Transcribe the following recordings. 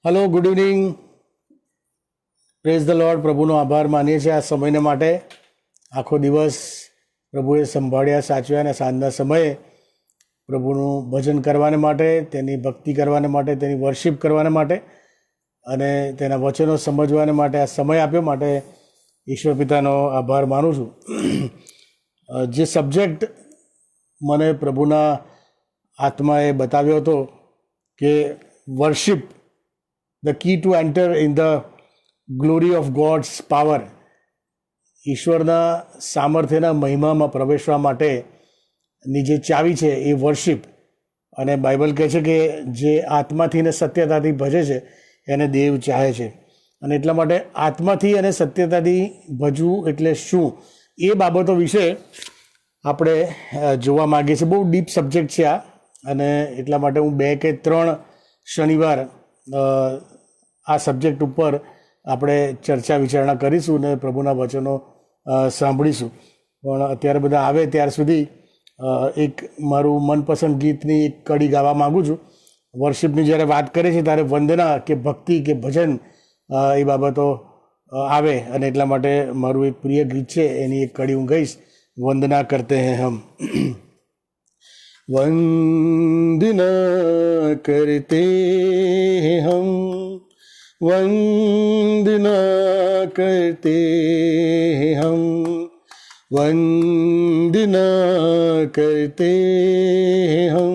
Hello, good evening. Praise the Lord. પ્રભુનો આભાર માનીએ છીએ આ સમયને માટે. આખો દિવસ પ્રભુએ સંભાળ્યા, સાચવ્યા અને સાંજના સમયે પ્રભુનું ભજન કરવાને માટે, તેની ભક્તિ કરવાને માટે, તેની વર્શિપ કરવાને માટે અને તેના વચનો સમજવાને માટે આ સમય આપ્યો માટે ઈશ્વર પિતાનો આભાર માનું છું. જે સબ્જેક્ટ મને પ્રભુના આત્માએ બતાવ્યો હતો કે worship, the key to enter in the glory of God's power, ઈશ્વરના સામર્થ્યના મહિમામાં પ્રવેશવા માટેની જે ચાવી છે એ વર્શિપ. અને બાઇબલ કહે છે કે જે આત્માથી અને સત્યતાથી ભજે છે એને દેવ ચાહે છે. અને એટલા માટે આત્માથી અને સત્યતાથી ભજવું એટલે શું, એ બાબતો વિશે આપણે જોવા માગીએ છીએ. બહુ ડીપ સબ્જેક્ટ છે આ, અને એટલા માટે હું 2 કે 3 શનિવાર આ સબ્જેક્ટ ઉપર આપણે ચર્ચા વિચારણા કરીશું અને પ્રભુના વચનો સાંભળીશું. પણ અત્યારે બધા આવે ત્યાર સુધી એક મારું મનપસંદ ગીતની એક કડી ગાવા માગું છું. વર્શિપની જ્યારે વાત કરે છે ત્યારે વંદના કે ભક્તિ કે ભજન એ બાબતો આવે, અને એટલા માટે મારું એક પ્રિય ગીત છે, એની એક કડી હું ગઈશ. વંદના કરતે હૈ હમ. वंदना करते हैं हम, वंदना करते हैं हम, वंदना करते हैं हम,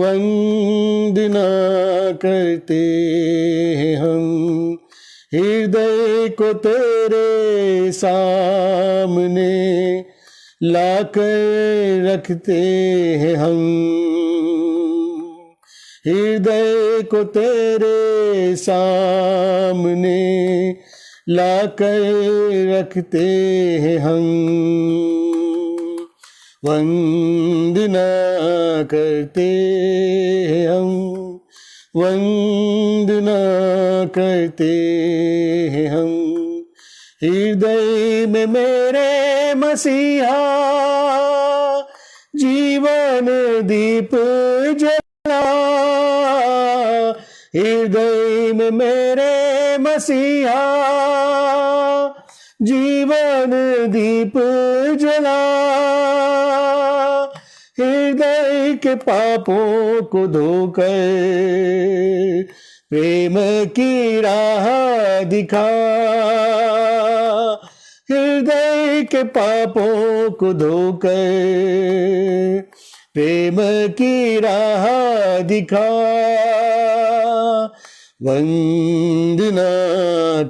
वंदना करते हैं हम. हृदय को तेरे सामने लाकर रखते हैं हम, हृदय को तेरे सामने लाकर रखते हैं हम. वंदना करते हैं हम, वंदना करते हैं हम. हृदय में मेरे मसीहा जीवन दीप जला, हृदय में मेरे मसीहा जीवन दीप जला. हृदय के पापों को धोकर प्रेम की राह दिखा, हृदय के पापों को धोकर प्रेम की राह दिखा. वंदना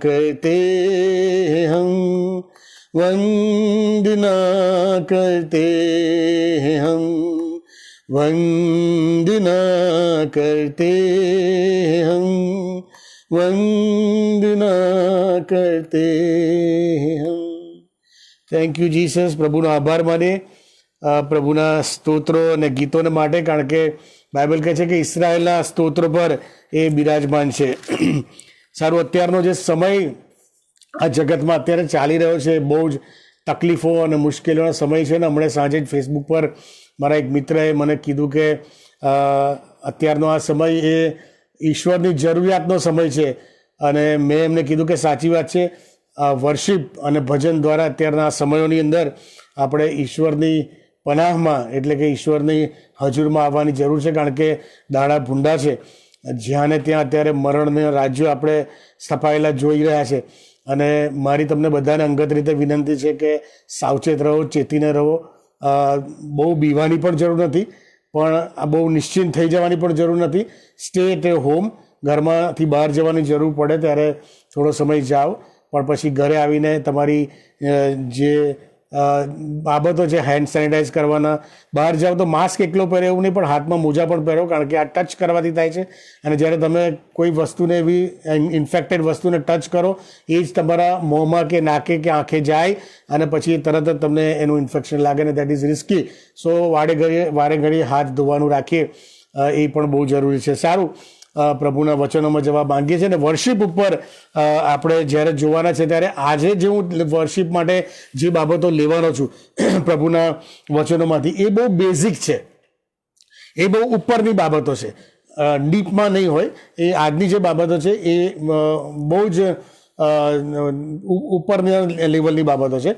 करते हैं हम, वंदना करते हैं हम, वंदना करते हैं हम, वंदना करते हैं हम. Thank you Jesus. પ્રભુનો આભાર માને પ્રભુના સ્તોત્રો અને ગીતોને માટે, કારણ કે બાઇબલ કહે છે કે ઇસરાયેલના સ્તોત્રો પર એ બિરાજમાન છે. સારું, અત્યારનો જે સમય આ જગતમાં અત્યારે ચાલી રહ્યો છે, બહુ જ તકલીફો અને મુશ્કેલીઓનો સમય છે ને. હમણાં સાંજે જ ફેસબુક પર મારા એક મિત્રએ મને કીધું કે અત્યારનો આ સમય એ ઈશ્વરની જરૂરિયાતનો સમય છે. અને મેં એમને કીધું કે સાચી વાત છે. વર્શિપ અને ભજન દ્વારા અત્યારના સમયોની અંદર આપણે ઈશ્વરની પનાહમાં, એટલે કે ઈશ્વરની હજુરમાં આવવાની જરૂર છે. કારણ કે દાડા ભૂંડા છે, જ્યાં ને ત્યાં અત્યારે મરણના રાજ્યો આપણે સ્થપાયેલા જોઈ રહ્યા છે. અને મારી તમને બધાને અંગત રીતે વિનંતી છે કે સાવચેત રહો, ચેતીને રહો. બહુ બીવાની પણ જરૂર નથી, પણ આ બહુ નિશ્ચિંત થઈ જવાની પણ જરૂર નથી. Stay at home. ઘરમાંથી બહાર જવાની જરૂર પડે ત્યારે થોડો સમય જાઓ, પણ પછી ઘરે આવીને તમારી જે બાબતો છે, હેન્ડ સેનિટાઈઝ કરવાના, બહાર જાઓ તો માસ્ક એકલો પહેરે એવું નહીં, પણ હાથમાં મોજા પણ પહેરો, કારણ કે આ ટચ કરવાથી થાય છે. અને જ્યારે તમે કોઈ વસ્તુને, એવી ઇન્ફેક્ટેડ વસ્તુને ટચ કરો, એ જ તમારા મોંમાં કે નાકે કે આંખે જાય અને પછી તરત જ તમને એનું ઇન્ફેક્શન લાગે ને દેટ ઇઝ રિસ્કી. સો વારે ઘડીએ હાથ ધોવાનું રાખીએ, એ પણ બહુ જરૂરી છે. સારું, પ્રભુના વચનોમાં જવા માંગીએ છીએ. અને વર્શિપ ઉપર આપણે જ્યારે જોવાના છે ત્યારે આજે જે હું વર્શિપ માટે જે બાબતો લેવાનો છું પ્રભુના વચનોમાંથી, એ બહુ બેઝિક છે, એ બહુ ઉપરની બાબતો છે. ડીપમાં નહીં હોય. એ આજની જે બાબતો છે એ બહુ જ ઉપરની લેવલની બાબતો છે.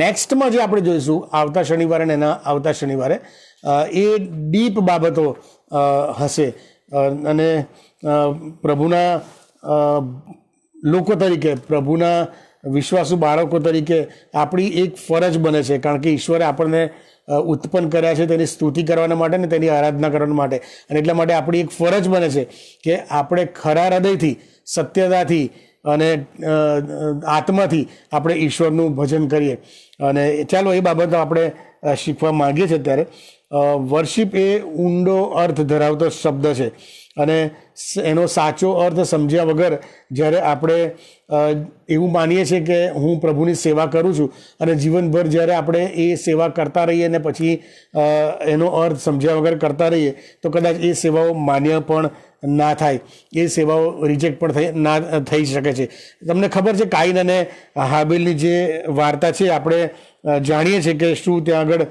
નેક્સ્ટમાં જે આપણે જોઈશું આવતા શનિવારે ને એના આવતા શનિવારે એ ડીપ બાબતો હશે. અને પ્રભુના લોકો તરીકે, પ્રભુના વિશ્વાસુ બાળકો તરીકે આપણી એક ફરજ બને છે, કારણ કે ઈશ્વરે આપણને ઉત્પન્ન કર્યા છે તેની સ્તુતિ કરવાના માટે ને તેની આરાધના કરવા માટે. અને એટલા માટે આપણી એક ફરજ બને છે કે આપણે ખરા હૃદયથી, સત્યતાથી અને આત્માથી આપણે ઈશ્વરનું ભજન કરીએ. અને ચાલો એ બાબતો આપણે શીખવા માંગીએ છીએ. ત્યારે વર્શિપ એ ઊંડો અર્થ ધરાવતો શબ્દ છે, અને એનો સાચો અર્થ સમજ્યા વગર જ્યારે આપણે એવું માનીએ છીએ કે હું પ્રભુની સેવા કરું છું, અને જીવનભર જ્યારે આપણે એ સેવા કરતા રહીએ અને પછી એનો અર્થ સમજ્યા વગર કરતા રહીએ તો કદાચ એ સેવાઓ માન્ય પણ ના થાય, એ સેવાઓ રિજેક્ટ પણ ના થઈ શકે છે. તમને ખબર છે કાઈન અને હાબેલની જે વાર્તા છે, આપણે જાણીએ છીએ કે શું ત્યાં આગળ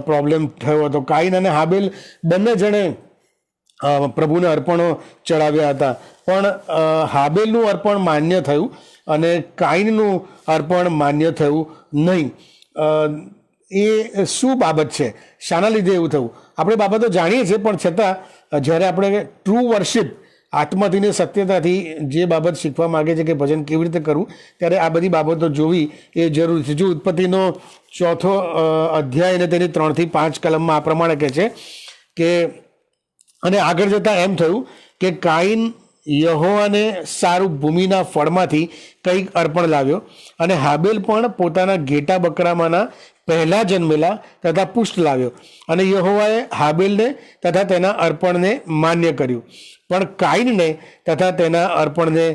પ્રોબ્લેમ થયો હતો. કાઈન અને હાબેલ બંને જણે પ્રભુને અર્પણો ચડાવ્યા હતા, પણ હાબેલનું અર્પણ માન્ય થયું અને કાઈનનું અર્પણ માન્ય થયું નહીં. એ શું બાબત છે? શાના લીધે એવું થયું? આપણે બાબતો જાણીએ છીએ, પણ છતાં જ્યારે આપણે ટ્રુ વર્શિપ આત્માથી ને સત્યતાથી જે બાબત શીખવા માગે છે કે ભજન કેવી રીતે કરવું, ત્યારે આ બધી બાબતો જોવી એ જરૂરી છે. જો ઉત્પત્તિનો 4થો અધ્યાય અને તેની 3 થી 5 કલમમાં આ પ્રમાણે કહે છે કે અને આગળ જતાં એમ થયું કે કાઈન યહોવાને સારું ભૂમિના ફળમાંથી કંઈક અર્પણ લાવ્યો, અને હાબેલ પણ પોતાના ઘેટા બકરામાંના પહેલા જન્મેલા તથા પુષ્ટ લાવ્યો. અને યહોવાએ હાબેલને તથા તેના અર્પણને માન્ય કર્યું, પણ કાઈનને તથા તેના અર્પણને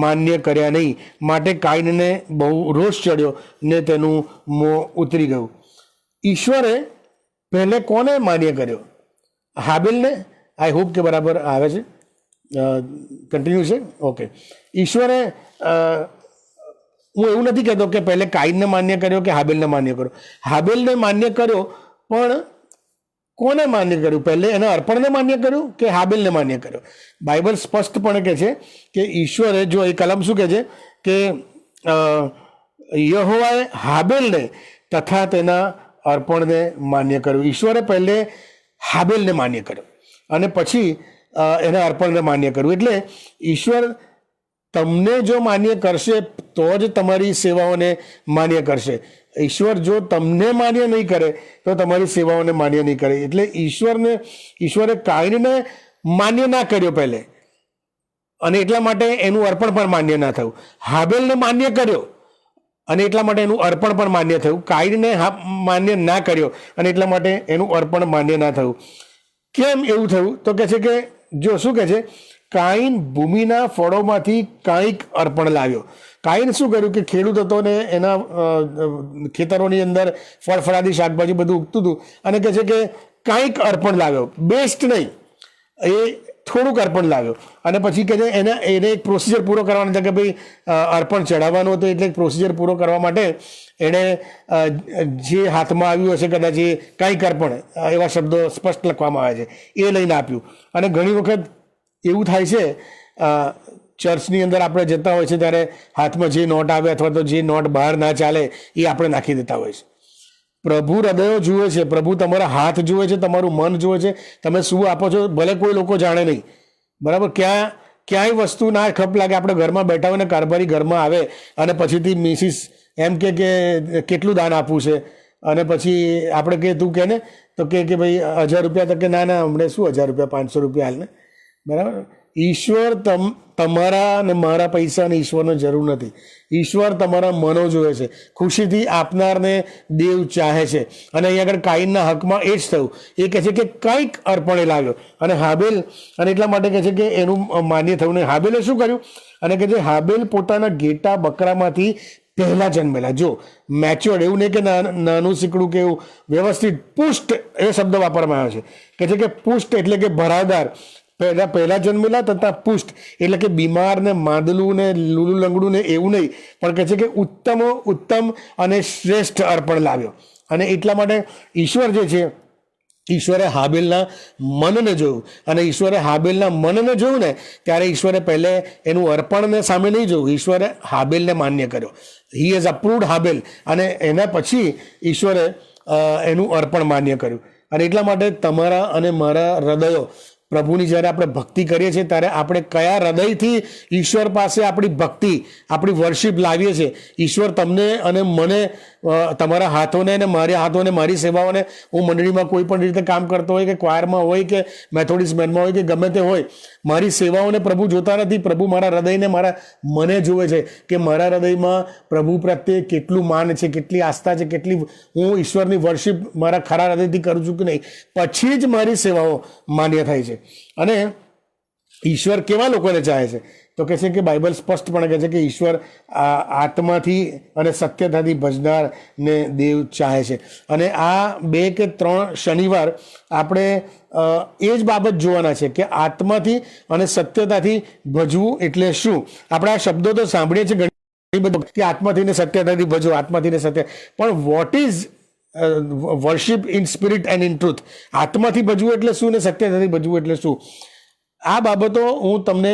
માન્ય કર્યા નહીં. માટે કાઈનને બહુ રોષ ચડ્યો ને તેનું મોં ઉતરી ગયું. ઈશ્વરે પહેલે કોને માન્ય કર્યો? હાબેલને. આઈ હોપ કે બરાબર આવે છે, કન્ટિન્યુ છે. ઓકે. ઈશ્વરે, હું એવું નથી કહેતો કે પહેલે કાઈનને માન્ય કર્યો કે હાબેલને માન્ય કર્યો. હાબેલને માન્ય કર્યો, પણ કોને માન્ય કર્યું? પહેલે એના અર્પણને માન્ય કર્યું કે હાબેલને માન્ય કર્યો? બાઇબલ સ્પષ્ટપણે કહે છે કે ઈશ્વરે, જો એ કલમ શું કહે છે કે યહોવાએ હાબેલને તથા તેના અર્પણને માન્ય કર્યું. ઈશ્વરે પહેલે હાબેલને માન્ય કર્યો અને પછી એના અર્પણને માન્ય કરવું. એટલે ઈશ્વર તમને જો માન્ય કરશે તો જ તમારી સેવાઓને માન્ય કરશે. ઈશ્વર જો તમને માન્ય નહીં કરે તો તમારી સેવાઓને માન્ય નહીં કરે. એટલે ઈશ્વરે કાઈનને માન્ય ના કર્યો પહેલે, અને એટલા માટે એનું અર્પણ પણ માન્ય ના થયું. હાબેલને માન્ય કર્યો અને એટલા માટે એનું અર્પણ પણ માન્ય થયું. કાઈનને માન્ય ના કર્યો અને એટલા માટે એનું અર્પણ માન્ય ના થયું. કેમ એવું થયું? તો કહે છે કે જો શું કહે છે, કાઈન ભૂમિના ફળોમાંથી કાંઈક અર્પણ લાવ્યો. કાઈન શું કર્યું કે ખેડૂત હતો ને એના ખેતરોની અંદર ફળફળાદી શાકભાજી બધું ઉગતું હતું, અને કહે છે કે કાંઈક અર્પણ લાવ્યો, બેસ્ટ નહીં, એ થોડુંક અર્પણ લાવ્યો. અને પછી કહે છે એને એક પ્રોસિજર પૂરો કરવાનો છે કે ભાઈ અર્પણ ચડાવવાનું હતું, એટલે પ્રોસિજર પૂરો કરવા માટે એણે જે હાથમાં આવ્યું હશે કદાચ એ કાંઈક અર્પણ, એવા શબ્દો સ્પષ્ટ લખવામાં આવે છે, એ લઈને આપ્યું. અને ઘણી વખત એવું થાય છે, ચર્ચની અંદર આપણે જતા હોય છે ત્યારે હાથમાં જે નોટ આવે અથવા તો જે નોટ બહાર ના ચાલે એ આપણે નાખી દેતા હોય છે. પ્રભુ હૃદયો જુએ છે, પ્રભુ તમારા હાથ જુએ છે, તમારું મન જુએ છે, તમે શું આપો છો. ભલે કોઈ લોકો જાણે નહીં, બરાબર, ક્યાંય વસ્તુ ના ખપ લાગે. આપણે ઘરમાં બેઠા હોય ને કારભારી ઘરમાં આવે અને પછીથી મિસિસ એમ કે કેટલું દાન આપવું છે, અને પછી આપણે કે તું કે ને તો કે ભાઈ 1000 રૂપિયા. તો કે ના હમણાં શું 1000 રૂપિયા, 500 રૂપિયા હાલ ને, બરાબર. ઈશ્વર તમારા અને મારા પૈસાની ઈશ્વરને જરૂર નથી. ઈશ્વર તમારા મનો જોવે છે, ખુશીથી આપનારને દેવ ચાહે છે. અને અહીંયા આગળ કાઈનના હકમાં એ જ થયું. એ કહે છે કે કંઈક અર્પણે લાવ્યો અને હાબેલ, અને એટલા માટે કહે છે કે એનું માન્ય થયું નહીં. હાબેલે શું કર્યું? અને કહે છે હાબેલ પોતાના ઘેટા બકરામાંથી પહેલા જન્મેલા. જો મેચ્યોર્ડ, એવું નહીં કે નાનું શીકડું કે એવું, વ્યવસ્થિત પુષ્ટ એ શબ્દ વાપરવામાં આવ્યો છે. કહે છે કે પુષ્ટ એટલે કે ભરાદાર, પહેલા જન્મેલા તથા પુષ્ટ એટલે કે બીમાર ને માંદલું ને લૂલું લંગડું ને એવું નહીં, પણ કહે છે કે ઉત્તમ અને શ્રેષ્ઠ અર્પણ લાવ્યો. અને એટલા માટે ઈશ્વર જે છે ઈશ્વરે હાબેલના મનને જોયું, અને ઈશ્વરે હાબેલના મનને જોયું ને ત્યારે ઈશ્વરે પહેલે એનું અર્પણને સામે નહીં જોયું, ઈશ્વરે હાબેલને માન્ય કર્યો. હી હેઝ અપ્રુવડ હાબેલ, અને એના પછી ઈશ્વરે એનું અર્પણ માન્ય કર્યું. અને એટલા માટે તમારા અને મારા હૃદયો પ્રભુની જ્યારે આપણે ભક્તિ કરીએ છીએ ત્યારે આપણે કયા હૃદયથી ઈશ્વર પાસે આપણી ભક્તિ, આપણી વર્શિપ લાવીએ છીએ. ઈશ્વર તમને અને મને, તમારા હાથોને અને મારા હાથોને, મારી સેવાઓને, હું મંડળીમાં કોઈ પણ રીતે કામ કરતો હોય કે ક્વાયરમાં હોય કે મેથોડિસ્ટ બેન્ડમાં હોય કે ગમે તે હોય, મારી સેવાઓને પ્રભુ જોતા નથી. પ્રભુ મારા હૃદયને, મારા મને જુએ છે કે મારા હૃદયમાં પ્રભુ પ્રત્યે કેટલું માન છે, કેટલી આસ્થા છે, કેટલી હું ઈશ્વરની વર્શિપ મારા ખરા હૃદયથી કરું છું કે નહીં. પછી જ મારી સેવાઓ માન્ય થાય છે. અને ઈશ્વર કેવા લોકોને ચાહે છે? તો કહે છે કે બાઇબલ સ્પષ્ટપણે કહે છે કે ઈશ્વર આત્માથી અને સત્યતાથી ભજનારને દેવ ચાહે છે. અને આ 2 કે 3 શનિવાર આપણે એ જ બાબત જોવાના છે કે આત્માથી અને સત્યતાથી ભજવું એટલે શું. આપણે આ શબ્દો તો સાંભળીએ છીએ ઘણી બધી કે આત્માથી ને સત્યતાથી ભજવું, આત્માથી ને સત્ય, પણ what is worship in spirit and in truth? આત્માથી ભજવું એટલે શું ને સત્યતાથી ભજવું એટલે શું? આ બાબતો હું તમને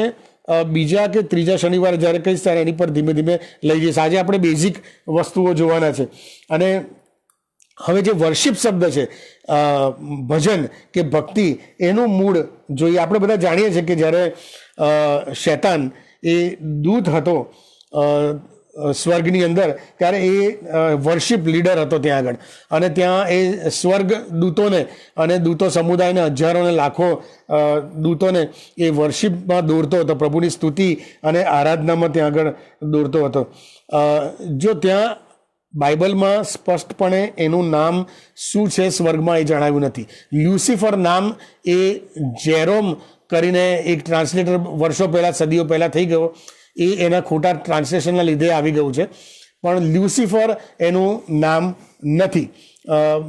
બીજા કે ત્રીજા શનિવારે જ્યારે કહીશ ત્યારે એની પર ધીમે ધીમે લઈ જઈશ. આજે આપણે બેઝિક વસ્તુઓ જોવાના છે. અને હવે જે વર્શિપ શબ્દ છે, ભજન કે ભક્તિ, એનું મૂળ જોઈએ. આપણે બધા જાણીએ છીએ કે જ્યારે શૈતાન એ દૂત હતો સ્વર્ગની અંદર, ત્યારે એ વર્શિપ લીડર હતો ત્યાં આગળ. અને ત્યાં એ સ્વર્ગ દૂતોને અને દૂતો સમુદાયને, હજારો ને લાખો દૂતોને એ વર્શિપમાં દોરતો હતો, પ્રભુની સ્તુતિ અને આરાધનામાં ત્યાં આગળ દોરતો હતો. જો ત્યાં બાઇબલમાં સ્પષ્ટપણે એનું નામ શું છે સ્વર્ગમાં એ જણાવ્યું નથી. લ્યુસિફર નામ એ જેરોમ કરીને એક ટ્રાન્સલેટર વર્ષો પહેલાં, સદીઓ પહેલાં થઈ ગયો, એ એના ખોટા ટ્રાન્સલેશનના લીધે આવી ગયું છે. પણ લ્યુસિફર એનું નામ નથી.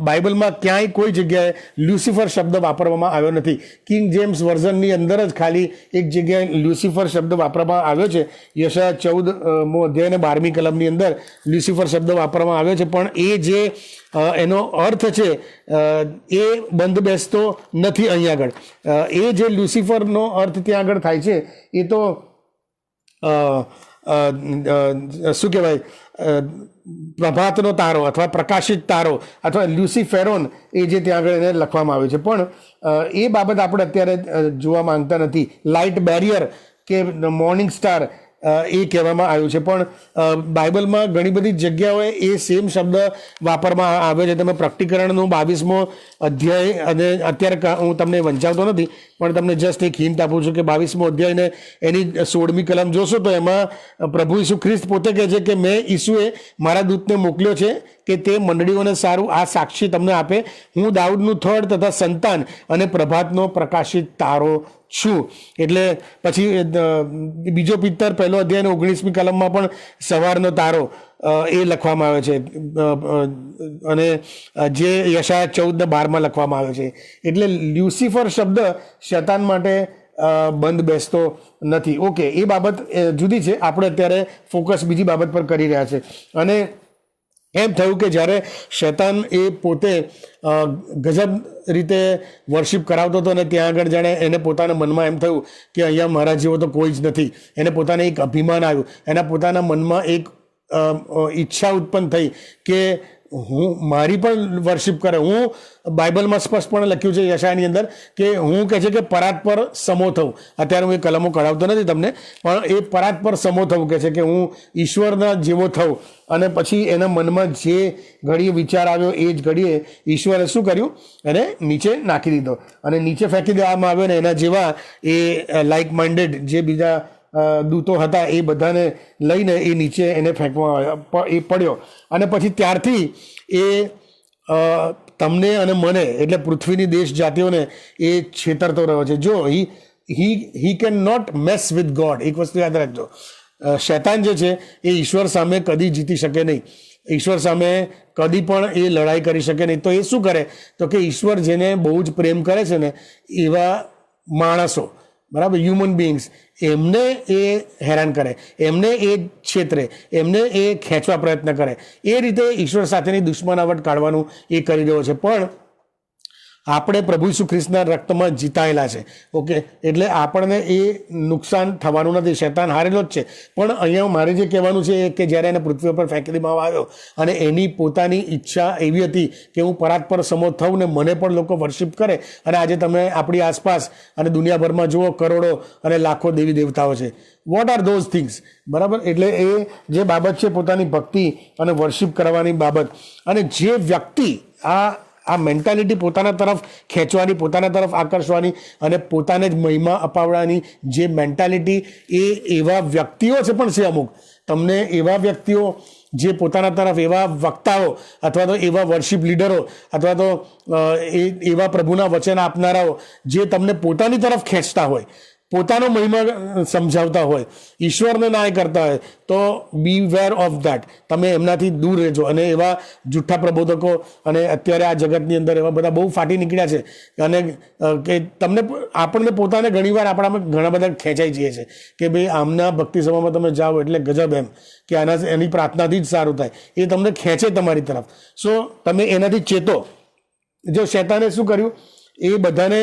બાઇબલમાં ક્યાંય કોઈ જગ્યાએ લ્યુસિફર શબ્દ વાપરવામાં આવ્યો નથી. કિંગ જેમ્સ વર્ઝનની અંદર જ ખાલી એક જગ્યાએ લ્યુસિફર શબ્દ વાપરવામાં આવ્યો છે. યશાયા 14મો અધ્યાય અને 12મી કલમની અંદર લ્યુસિફર શબ્દ વાપરવામાં આવ્યો છે. પણ એ જે એનો અર્થ છે એ બંધ બેસતો નથી અહીંયા આગળ. એ જે લ્યુસિફરનો અર્થ ત્યાં આગળ થાય છે એ તો શું કહેવાય, પ્રભાતનો તારો અથવા પ્રકાશિત તારો અથવા લ્યુસિફેરોન, એ જે ત્યાં આગળ એને લખવામાં આવ્યું છે. પણ એ બાબત આપણે અત્યારે જોવા માંગતા નથી. લાઇટ બેરિયર કે મોર્નિંગ સ્ટાર એ કહેવામાં આવ્યું છે. પણ બાઇબલમાં ઘણી બધી જગ્યાઓએ એ સેમ શબ્દ વાપરવામાં આવ્યો છે. તમે પ્રકટીકરણનો 22મો અધ્યાય, અને અત્યારે હું તમને વંચાવતો નથી પણ તમને જસ્ટ એક હિન્ટ આપું છું કે 22મો અધ્યાયને એની 16મી કલમ જોશો તો એમાં પ્રભુ ઈસુ ખ્રિસ્ત પોતે કહે છે કે મેં ઈસુએ મારા દૂતને મોકલ્યો છે કે તે મંડળીઓને સારું આ સાક્ષી તમને આપે. હું દાઉદનું થડ તથા સંતાન અને પ્રભાતનો પ્રકાશિત તારો છું. એટલે પછી બીજો પિત્તર 1લો અધ્યાય 19મી કલમમાં પણ સવારનો તારો એ લખવામાં આવે છે, અને જે યશાયા 14 ને 12માં લખવામાં આવે છે. એટલે લ્યુસિફર શબ્દ શૈતાન માટે બંધ બેસતો નથી. ઓકે, એ બાબત જુદી છે. આપણે અત્યારે ફોકસ બીજી બાબત પર કરી રહ્યા છે. અને એમ થયું કે જ્યારે શૈતાન એ પોતે ગજબ રીતે વર્શિપ કરાવતો હતો અને ત્યાં આગળ જાણે એને પોતાના મનમાં એમ થયું કે અહીંયા મારા જેવો તો કોઈ જ નથી. એને પોતાને એક અભિમાન આવ્યું, એના પોતાના મનમાં એક ઈચ્છા ઉત્પન્ન થઈ કે હું મારી પણ વર્શિપ કરે. હું બાઇબલમાં સ્પષ્ટપણે લખ્યું છે યશાયાની અંદર કે હું કહે છે કે પરાત પર સમો થવું. અત્યારે હું એ કલમો કઢાવતો નથી તમને, પણ એ પરાત પર સમો થવું કહે છે કે હું ઈશ્વરના જેવો થવું. અને પછી એના મનમાં જે ઘડીએ વિચાર આવ્યો એ જ ઘડીએ ઈશ્વરે શું કર્યું, એને નીચે નાખી દીધો અને નીચે ફેંકી દેવામાં આવ્યો. ને એના જેવા એ લાઇક માઇન્ડેડ જે બીજા દૂતો હતા એ બધાને લઈને એ નીચે એને ફેંકવા એ પડ્યો. અને પછી ત્યારથી એ તમને અને મને એટલે પૃથ્વીની દેશ જાતિઓને એ છેતરતો રહ્યો છે. જો he can not mess with God. એક વસ્તુ યાદ રાખજો, શૈતાન જે છે એ ઈશ્વર સામે કદી જીતી શકે નહીં. ઈશ્વર સામે કદી પણ એ લડાઈ કરી શકે નહીં. તો એ શું કરે તો કે ઈશ્વર જેને બહુ જ પ્રેમ કરે છે ને એવા માણસો, બરાબર, હ્યુમન બિંગ્સ, એમને એ હેરાન કરે, એમને એ છેતરે, એમને એ ખેંચવા પ્રયત્ન કરે. એ રીતે ઈશ્વર સાથેની દુશ્મનાવટ કાઢવાનું એ કરી રહ્યો છે. પણ આપણે પ્રભુ ઈસુ ખ્રિસ્તના રક્તમાં જીતાયેલા છે. ઓકે, એટલે આપણને એ નુકસાન થવાનું નથી, શૈતાન હારેલો જ છે. પણ અહીંયા મારે જે કહેવાનું છે કે જ્યારે એને પૃથ્વી પર ફેંકી દેવામાં આવ્યો અને એની પોતાની ઈચ્છા એવી હતી કે હું પરાત્પર સમો થઉં ને મને પણ લોકો વર્શિપ કરે. અને આજે તમે આપણી આસપાસ અને દુનિયાભરમાં જુઓ, કરોડો અને લાખો દેવી દેવતાઓ છે. What are those things? બરાબર, એટલે એ જે બાબત છે પોતાની ભક્તિ અને વર્શિપ કરવાની બાબત, અને જે વ્યક્તિ આ મેન્ટાલિટી પોતાના તરફ ખેંચવાની, પોતાના તરફ આકર્ષવાની અને પોતાને જ મહિમા અપાવવાની જે મેન્ટાલિટી, એ એવા વ્યક્તિઓ છે પણ છે અમુક. તમને એવા વ્યક્તિઓ જે પોતાના તરફ એવા વક્તાઓ અથવા તો એવા વર્શિપ લીડરો અથવા તો એવા પ્રભુના વચન આપનારાઓ જે તમને પોતાની તરફ ખેંચતા હોય, પોતાનો મહિમા સમજાવતા હોય, ઈશ્વરને નાય કરતા હોય, તો બી વેર ઓફ ધેટ. તમે એમનાથી દૂર રહેજો. અને એવા જૂઠા પ્રબોધકો અને અત્યારે આ જગતની અંદર એવા બધા બહુ ફાટી નીકળ્યા છે અને કે આપણને પોતાને ઘણીવાર આપણામાં ઘણા બધા ખેંચાઈ જઈએ છે કે ભાઈ આમના ભક્તિ સભામાં તમે જાઓ એટલે ગજબ, એમ કે એની પ્રાર્થનાથી જ સારું થાય. એ તમને ખેંચે તમારી તરફ. સો તમે એનાથી ચેતો. જો શૈતાને શું કર્યું, એ બધાને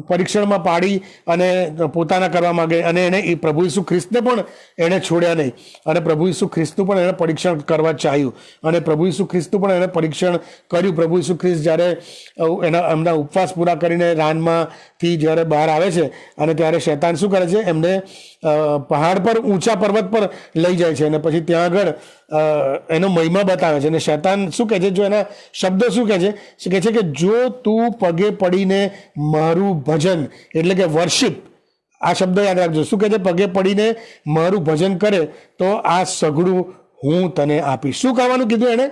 પરીક્ષણમાં પાડી અને પોતાના કરવા માંગે, અને એને એ પ્રભુ ઈસુ ખ્રિસ્તને પણ એણે છોડ્યા નહીં, અને પ્રભુ ઈસુ ખ્રિસ્તનું પણ એને પરીક્ષણ કરવા ચાહ્યું, અને પ્રભુ ઈસુ ખ્રિસ્તનું પણ એને પરીક્ષણ કર્યું. પ્રભુ ઈસુ ખ્રિસ્ત જ્યારે એમના ઉપવાસ પૂરા કરીને રાનમાંથી જ્યારે બહાર આવે છે અને ત્યારે શૈતાન શું કરે છે, એમને પહાડ પર, ઊંચા પર્વત પર લઈ જાય છે અને પછી ત્યાં આગળ એનો મહિમા બતાવે છે. અને શૈતાન શું કહે છે, જો એના શબ્દો શું કહે છે કે જો તું પગે પડીને મારું ભજન, એટલે કે વર્શિપ, આ શબ્દ યાદ રાખજો. શું કહે છે? પગે પડીને મારું ભજન કરે તો આ સઘળું હું તને આપીશ. શું કરવાનું કીધું એણે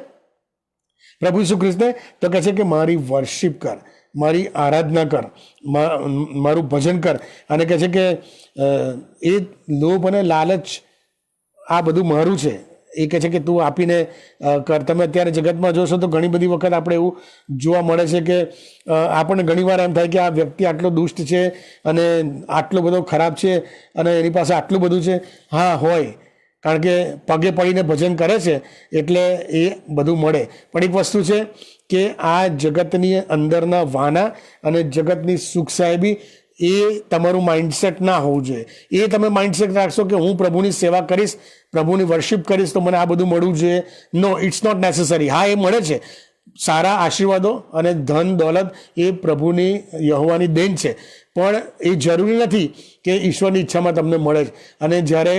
પ્રભુ ઈસુ ખ્રિસ્તે? તો કહે છે કે મારી વર્શિપ કર, મારી આરાધના કર, મારું ભજન કર. અને કહે છે કે એ લોભ અને લાલચ આ બધું મારું છે. એ કહે છે કે તું આપીને કર. તમે અત્યારે જગતમાં જોશો તો ઘણી બધી વખત આપણે એવું જોવા મળે છે કે આપણને ઘણીવાર એમ થાય કે આ વ્યક્તિ આટલો દુષ્ટ છે અને આટલો બધો ખરાબ છે અને એની પાસે આટલું બધું છે. હા, હોય, કારણ કે પગે પડીને ભજન કરે છે એટલે એ બધું મળે. પણ એક વસ્તુ છે કે આ જગતની અંદરના વાના અને જગતની સુખ સાહેબી, એ તમારું માઇન્ડસેટ ના હોવું જોઈએ. એ તમે માઇન્ડસેટ રાખશો કે હું પ્રભુની સેવા કરીશ, પ્રભુની વર્શિપ કરીશ તો મને આ બધું મળવું જોઈએ. નો, ઇટ્સ નોટ નેસેસરી. હા, એ મળે છે, સારા આશીર્વાદો અને ધન દોલત એ પ્રભુની, યહોવાની દેન છે, પણ એ જરૂરી નથી કે ઈશ્વરની ઈચ્છામાં તમને મળે. અને જ્યારે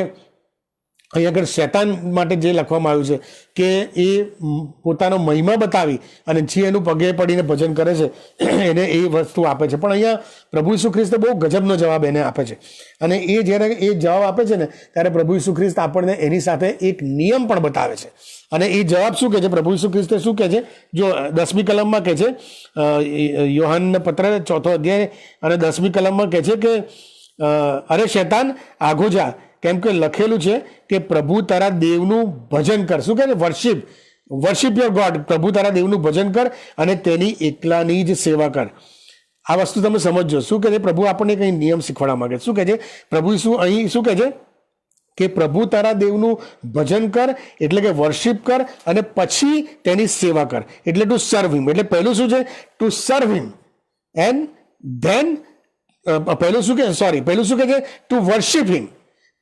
અહીં આગળ શૈતાન માટે જે લખવામાં આવ્યું છે કે એ પોતાનો મહિમા બતાવી અને જે એનું પગે પડીને ભજન કરે છે એને એ વસ્તુ આપે છે. પણ અહીંયા પ્રભુ ઈસુ ખ્રિસ્ત બહુ ગજબનો જવાબ એને આપે છે. અને એ જ્યારે એ જવાબ આપે છે ને ત્યારે પ્રભુ ઈસુ ખ્રિસ્ત આપણને એની સાથે એક નિયમ પણ બતાવે છે. અને એ જવાબ શું કહે છે? પ્રભુ ઈસુ ખ્રિસ્તે શું કહે છે? જો 10મી કલમમાં કહે છે, યોહાનના પત્ર 4થો અધ્યાય અને 10મી કલમમાં કહે છે કે અરે શૈતાન, આઘો જા, કેમ કે લખેલું છે કે પ્રભુ તારા દેવનું ભજન કર. શું કહે છે? Worship your God. પ્રભુ તારા દેવનું ભજન કર અને તેની એકલાની જ સેવા કર. આ વસ્તુ તમે સમજો. શું કહે છે? પ્રભુ આપણને કંઈ નિયમ શીખવાડવા માંગે. શું કહે છે પ્રભુ? શું અહીં શું કહે છે કે પ્રભુ તારા દેવનું ભજન કર, એટલે કે વર્શિપ કર, અને પછી તેની સેવા કર, એટલે ટુ સર્વ હિમ. એટલે પહેલું શું છે? Two serve him. And than પહેલું શું કહે છે? To worship him.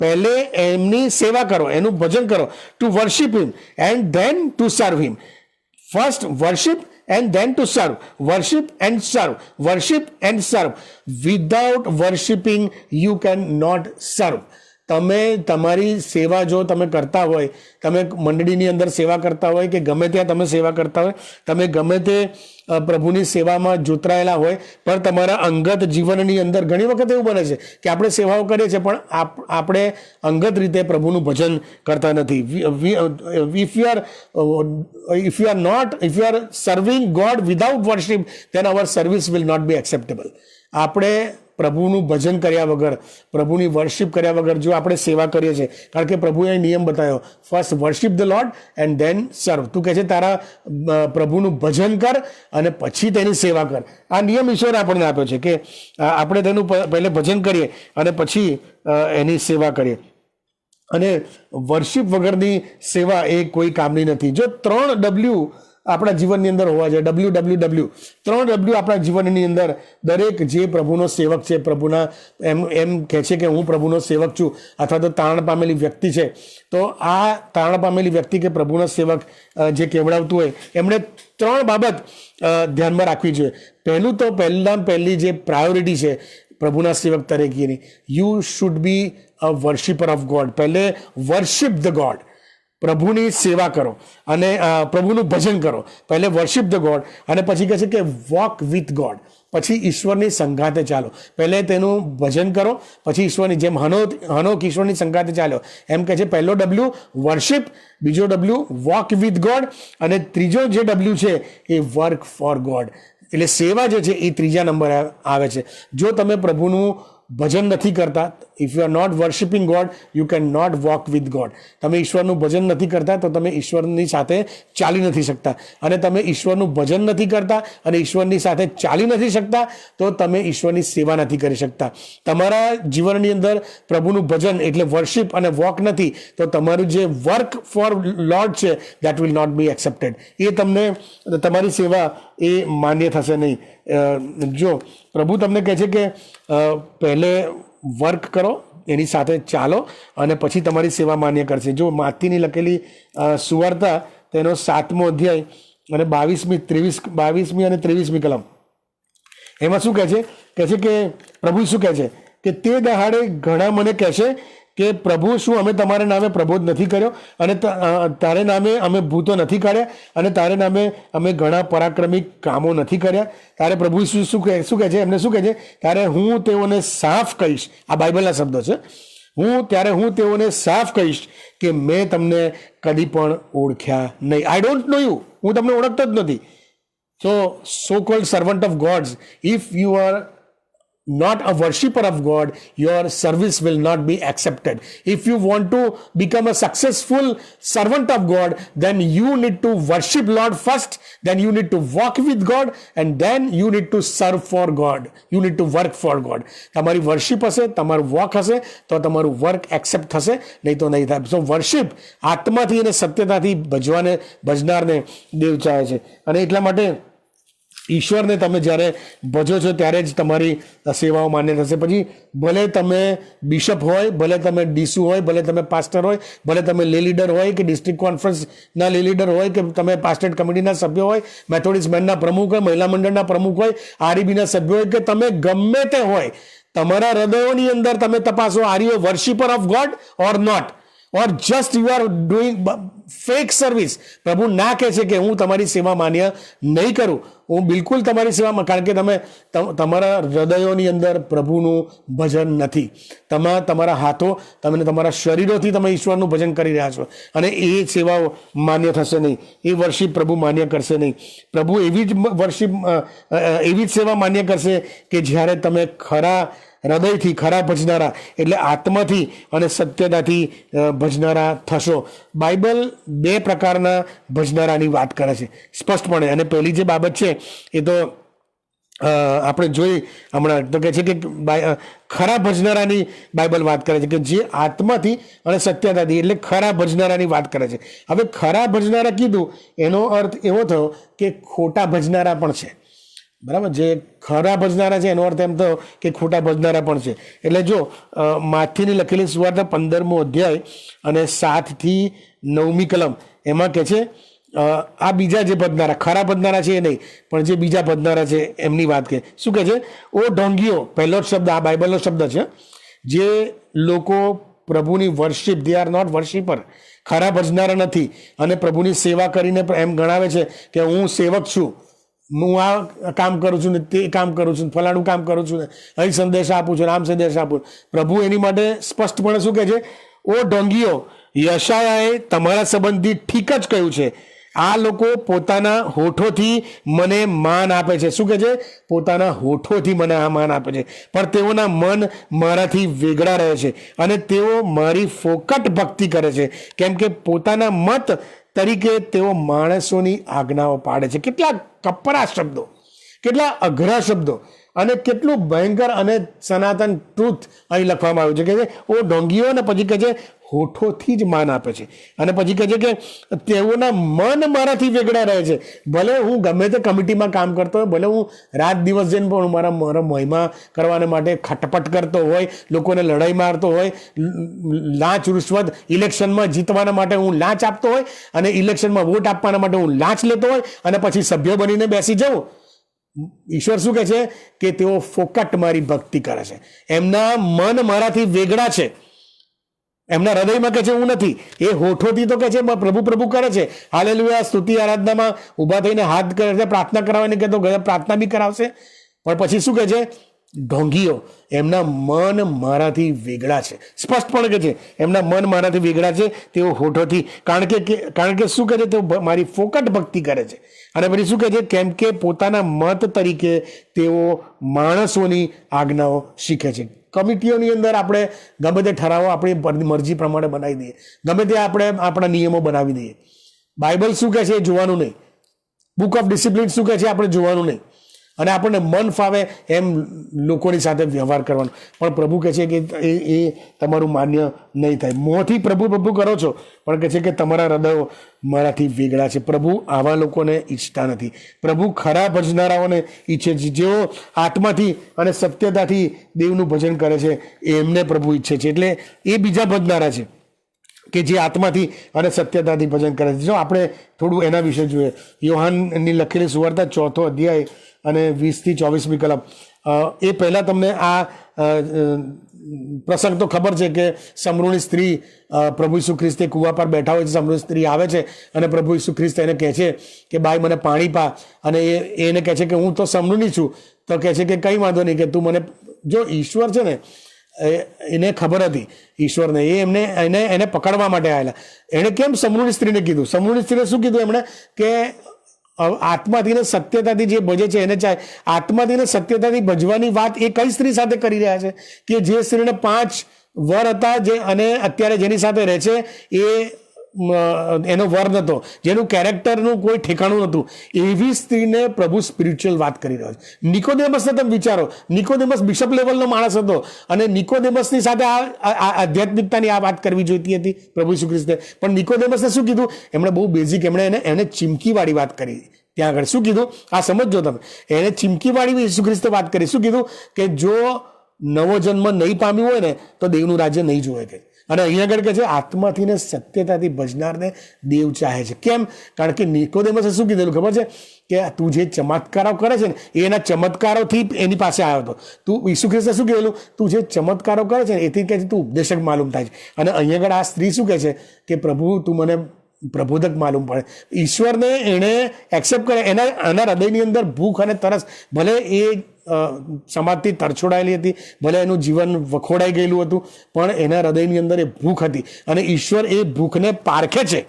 પહેલે એમની સેવા કરો, એનું ભજન કરો, to worship him, and then to serve him. First worship and then to serve. Worship and serve. Worship and serve. Without worshipping you cannot serve. તમે તમારી સેવા જો તમે કરતા હોય, તમે મંડળીની અંદર સેવા કરતા હોય કે ગમે ત્યાં તમે સેવા કરતા હોય, તમે ગમે તે પ્રભુની સેવામાં જોતરાયેલા હોય, પણ તમારા અંગત જીવનની અંદર ઘણી વખત એવું બને છે કે આપણે સેવાઓ કરીએ છીએ પણ આપણે અંગત રીતે પ્રભુનું ભજન કરતા નથી. if you are serving God without worship, then our service will not be acceptable. આપણે પ્રભુનું ભજન કર્યા વગર, પ્રભુની વર્શિપ કર્યા વગર જો આપણે સેવા કરીએ છીએ, કારણ કે પ્રભુએ નિયમ બતાવ્યો, first worship the lord and then સર્વ. તું કહે છે તારા પ્રભુનું ભજન કર અને પછી તેની સેવા કર. આ નિયમ ઈશ્વરે આપણને આપ્યો છે કે આપણે તેનું પહેલે ભજન કરીએ અને પછી એની સેવા કરીએ. અને વર્શિપ વગરની સેવા એ કોઈ કામની નથી. જો 3 W આપણા જીવનની અંદર હોવા જોઈએ. WWW 3W આપણા જીવનની અંદર દરેક જે પ્રભુનો સેવક છે, પ્રભુના એમ કહે છે કે હું પ્રભુનો સેવક છું, અથવા તો તારણ પામેલી વ્યક્તિ છે, તો આ તારણ પામેલી વ્યક્તિ કે પ્રભુનો સેવક જે કહેવડાવતું હોય એમણે 3 બાબત ધ્યાનમાં રાખવી જોઈએ. પહેલી જે પ્રાયોરિટી છે પ્રભુના સેવક તરીકેની, you should be a worshipper of God. પહેલે વર્શિપ ધ ગોડ, પ્રભુની સેવા કરો અને પ્રભુનું ભજન કરો. પહેલે વર્શિપ ધ ગોડ, અને પછી કહે છે કે વોક વિથ ગોડ, પછી ઈશ્વરની સંગાતે ચાલો. પહેલે તેનું ભજન કરો, પછી ઈશ્વરની, જેમ હનોક ઈશ્વરની સંગાતે ચાલ્યો, એમ કહે છે પહેલો W વર્શિપ, બીજો W વોક વિથ ગોડ, અને ત્રીજો જે W છે એ વર્ક ફોર ગોડ. એટલે સેવા જે છે એ 3જા નંબરે આવે છે. જો તમે પ્રભુનું ભજન નથી કરતા, if you are not worshipping God, you can not walk with God. તમે ઈશ્વરનું ભજન નથી કરતા તો તમે ઈશ્વરની સાથે ચાલી નથી શકતા, અને તમે ઈશ્વરનું ભજન નથી કરતા અને ઈશ્વરની સાથે ચાલી નથી શકતા તો તમે ઈશ્વરની સેવા નથી કરી શકતા. તમારા જીવનની અંદર પ્રભુનું ભજન એટલે વર્શિપ અને વોક નથી, તો તમારું જે વર્ક ફોર લોર્ડ છે that will not be accepted. એ તમને, તમારી સેવા એ માન્ય થશે નહીં. જો પ્રભુ તમને કહે છે કે પહેલે વર્ક કરો, એની સાથે ચાલો, અને પછી તમારી સેવા માન્ય કરશે. જો માથીની લખેલી સુવાર્તા તેનો 7મો અધ્યાય અને 22મી અને 23મી કલમ, એમાં શું કહે છે? કહે છે કે પ્રભુ શું કહે છે કે તે દહાડે ઘણા મને કહેશે કે પ્રભુ, શું અમે તમારા નામે પ્રબોધ નથી કર્યો, અને તારે નામે અમે ભૂતો નથી કાઢ્યા, અને તારે નામે અમે ઘણા પરાક્રમી કામો નથી કર્યા? તારે પ્રભુ શું કહે છે? એમને શું કહે છે? ત્યારે હું તેઓને સાફ કહીશ. આ બાઇબલના શબ્દો છે. ત્યારે હું તેઓને સાફ કહીશ કે મેં તમને કદી પણ ઓળખ્યા નહીં. I don't know you. હું તમને ઓળખતો જ નથી. So called servant of gods, if you are not a worshipper of God, your service will not be accepted. If you want to become a successful servant of God, then you need to worship Lord first, then you need to walk with God, and then you need to serve for God. You need to work for God. તમારી worship હશે, તમારું walk હશે, તો તમારું work accept થશે, નહીં તો નહીં થાય. સો વર્શિપ આત્માથી અને સત્યતાથી ભજનારને દેવ ચાહે છે, અને એટલા માટે ઈશ્વરને તમે જ્યારે ભજો છો ત્યારે જ તમારી સેવાઓ માન્ય થશે. પછી ભલે તમે બિશપ હોય, ભલે તમે ડીસુ હોય, ભલે તમે પાસ્ટર હોય, ભલે તમે લે લીડર હોય કે ડિસ્ટ્રિક્ટ કોન્ફરન્સના લે લીડર હોય, કે તમે પાસ્ટેટ કમિટીના સભ્ય હોય, મેથોડિસ્ટ બેન્ડના પ્રમુખ હોય, મહિલા મંડળના પ્રમુખ હોય, આરઈબીના સભ્ય હોય, કે તમે ગમે તે હોય, તમારા હૃદયોની અંદર તમે તપાસો, are you a worshipper of God or not, or just you are doing fake service. પ્રભુ ના કહે છે કે હું તમારી સેવા માન્ય નહીં કરું, હું બિલકુલ તમારી સેવામાં, કારણ કે તમે તમારા હૃદયોની અંદર પ્રભુનું ભજન નથી. તમારા હાથો, તમે તમારા શરીરોથી તમે ઈશ્વરનું ભજન કરી રહ્યા છો, અને એ સેવાઓ માન્ય થશે નહીં. એ વર્શિપ પ્રભુ માન્ય કરશે નહીં. પ્રભુ એવી જ સેવા માન્ય કરશે કે જ્યારે તમે ખરા હૃદયથી, ખરા ભજનારા એટલે આત્માથી અને સત્યતાથી ભજનારા થશો. બાઇબલ 2 પ્રકારના ભજનારાની વાત કરે છે સ્પષ્ટપણે, અને પહેલી જે બાબત છે એ તો આપણે જોઈ હમણાં, તો કહે છે કે ખરા ભજનારાની બાઇબલ વાત કરે છે કે જે આત્માથી અને સત્યતાથી, એટલે ખરા ભજનારાની વાત કરે છે. હવે ખરા ભજનારા કીધું એનો અર્થ એવો થયો કે ખોટા ભજનારા પણ છે. બરાબર? જે ખરા ભજનારા છે એનો અર્થ એમ થયો કે ખોટા ભજનારા પણ છે. એટલે જો માથીની લખેલી સુવાર્તા 15મો અધ્યાય અને 7થી 9મી કલમ, એમાં કહે છે આ બીજા જે ભજનારા, ખરા ભજનારા છે એ નહીં, પણ જે બીજા ભજનારા છે એમની વાત કહે. શું કહે છે? ઓ ઢોંગીઓ, પહેલો જ શબ્દ, આ બાઇબલનો શબ્દ છે. જે લોકો પ્રભુની વર્શિપ, દે આર નોટ વર્શિપર, ખરા ભજનારા નથી, અને પ્રભુની સેવા કરીને એમ ગણાવે છે કે હું સેવક છું, હું આ કામ કરું છું ને તે કામ કરું છું, ફલાણું કામ કરું છું, ને અહીં સંદેશ આપું છું, આમ સંદેશ આપું. પ્રભુ એની માટે સ્પષ્ટપણે શું કહે છે? ઓ ઢોંગીઓ, યશાયાએ તમારા સંબંધી ઠીક જ કહ્યું છે. આ લોકો પોતાના હોઠોથી મને માન આપે છે. શું કહે છે? પોતાના હોઠોથી મને આ માન આપે છે, પણ તેઓના મન મારાથી વેગળા રહે છે, અને તેઓ મારી ફોકટ ભક્તિ કરે છે, કેમ કે પોતાના મત તરીકે તેઓ માણસોની આજ્ઞાઓ પાડે છે. કેટલા કપરા શબ્દો, કેટલા અઘરા શબ્દો. અને કેટલું ભયંકર અને સનાતન ટ્રુથ અહીં લખવામાં આવ્યું છે કે ઓ ઢોંગીઓ, અને પછી કહે છે હોઠોથી જ માન આપે છે, અને પછી કહે છે કે તેઓના મન મારાથી વેગળા રહે છે. ભલે હું ગમે તે કમિટીમાં કામ કરતો હોય, ભલે હું રાત દિવસ જઈને પણ મારા મહિમા કરવાને માટે ખટપટ કરતો હોય, લોકોને લડાઈ મારતો હોય, લાંચ રૂશ્વત ઇલેક્શનમાં જીતવાના માટે હું લાંચ આપતો હોય, અને ઇલેક્શનમાં વોટ આપવાના માટે હું લાંચ લેતો હોય, અને પછી સભ્ય બનીને બેસી જાઉં. ઈશ્વર શું કહે છે કે તેઓ ફોકટ મારી ભક્તિ કરે છે, એમના મન મારાથી વેગળા છે, એમના હૃદયમાં કહે છે હું નથી. એ હોઠોથી તો કહે છે પ્રભુ પ્રભુ કરે છે, હાલેલુયા, સ્તુતિ આરાધનામાં ઊભા થઈને હાથ કરે છે, પ્રાર્થના કરાવવાની કહેતો પ્રાર્થના બી કરાવશે. પણ પછી શું કહે છે? ઢોંગીઓ, એમના મન મારાથી વેગળા છે. સ્પષ્ટપણે કહે છે એમના મન મારાથી વેગળા છે, તેઓ હોઠોથી, કારણ કે શું કહે છે? તેઓ મારી ફોકટ ભક્તિ કરે છે. અને પછી શું કહે છે? કેમ કે પોતાના મત તરીકે તેઓ માણસોની આજ્ઞાઓ શીખે છે. કમિટીઓની અંદર આપણે ગમે તે ઠરાવો આપણી મરજી પ્રમાણે બનાવી દઈએ, ગમે તે આપણે આપણા નિયમો બનાવી દઈએ. બાઇબલ શું કહે છે એ જોવાનું નહીં, બુક ઓફ ડિસિપ્લિન શું કહે છે આપણે જોવાનું નહીં, અને આપણને મન ફાવે એમ લોકોની સાથે વ્યવહાર કરવાનો. પણ પ્રભુ કહે છે કે એ તમારું માન્ય નહીં થાય. મોંથી પ્રભુ પ્રભુ કરો છો, પણ કહે છે કે તમારા હૃદયો મારાથી વેગળા છે. પ્રભુ આવા લોકોને ઈચ્છતા નથી. પ્રભુ ખરા ભજનારાઓને ઈચ્છે છે, જેઓ આત્માથી અને સત્યતાથી દેવનું ભજન કરે છે, એમને પ્રભુ ઈચ્છે છે. એટલે એ બીજા ભજનારા છે કે જે આત્માથી અને સત્યતાથી ભજન કરે છે. જો આપણે થોડું એના વિશે જોઈએ, યોહાનની લખેલી સુવાર્તા 4 અધ્યાય અને 20-24 કલમ. એ પહેલાં તમને આ પ્રસંગ તો ખબર છે કે સમરૂની સ્ત્રી, પ્રભુ ઈસુ ખ્રિસ્ત કૂવા પર બેઠા હોય છે, સમરૂની સ્ત્રી આવે છે અને પ્રભુ ઈસુ ખ્રિસ્ત એને કહે છે કે બાઈ મને પાણી પા, અને એને કહે છે કે હું તો સમરૂની છું. તો કહે છે કે કંઈ વાંધો નહીં, કે તું મને, જો ઈશ્વર છે ને એને ખબર હતી ઈશ્વરને, એને પકડવા માટે આવેલા. એણે કેમ સમરૂની સ્ત્રીને કીધું? સમરૂની સ્ત્રીને શું કીધું એમણે? કે આત્માથી ને સત્યતાથી જે ભજે છે એને ચાહે. આત્માથી ને સત્યતાથી ભજવાની વાત એ કઈ સ્ત્રી સાથે કરી રહ્યા છે? કે જે સ્ત્રીને 5 વર હતા, જે અને અત્યારે જેની સાથે રહે છે એનો વર નહોતો, જેનું કેરેક્ટરનું કોઈ ઠેકાણું નહોતું, એવી સ્ત્રીને પ્રભુ સ્પિરિચ્યુઅલ વાત કરી રહ્યો છે. નિકોદેમસને તમે વિચારો, નિકોદેમસ બિશપ લેવલનો માણસ હતો, અને નિકોદેમસની સાથે આ આધ્યાત્મિકતાની આ વાત કરવી જોઈતી હતી પ્રભુ ઈસુ ખ્રિસ્તે. પણ નિકોદેમસને શું કીધું? એમણે બહુ બેઝિક, એને ચીમકીવાળી વાત કરી. ત્યાં આગળ શું કીધું? આ સમજો તમે. એને ચીમકીવાળી ઈસુ ખ્રિસ્તે વાત કરી. શું કીધું? કે જો નવો જન્મ નહીં પામ્યું હોય ને તો દેવનું રાજ્ય નહીં જોવે કે. અને અહીંયા આગળ કહે છે આત્માથી ને સત્યતાથી ભજનારને દેવ ચાહે છે. કેમ? કારણ કે નિકોદેમસે શું કીધેલું ખબર છે? કે તું જે ચમત્કારો કરે છે ને એના ચમત્કારોથી એની પાસે આવ્યો હતો. તું, ઈસુ ખ્રિસ્તે શું કીધેલું? તું જે ચમત્કારો કરે છે ને એથી કહે છે તું ઉપદેશક માલુમ થાય છે. અને અહીંયા આગળ આ સ્ત્રી શું કહે છે? કે પ્રભુ તું મને પ્રબોધક માલુમ પડે. ઈશ્વરને એણે એક્સેપ્ટ કરે. એના હૃદયની અંદર ભૂખ અને તરસ, ભલે એ સમાજથી તરછોડાયેલી હતી, ભલે એનું જીવન વખોડાઈ ગયેલું હતું, પણ એના હૃદયની અંદર એ ભૂખ હતી, અને ઈશ્વર એ ભૂખને પારખે છે.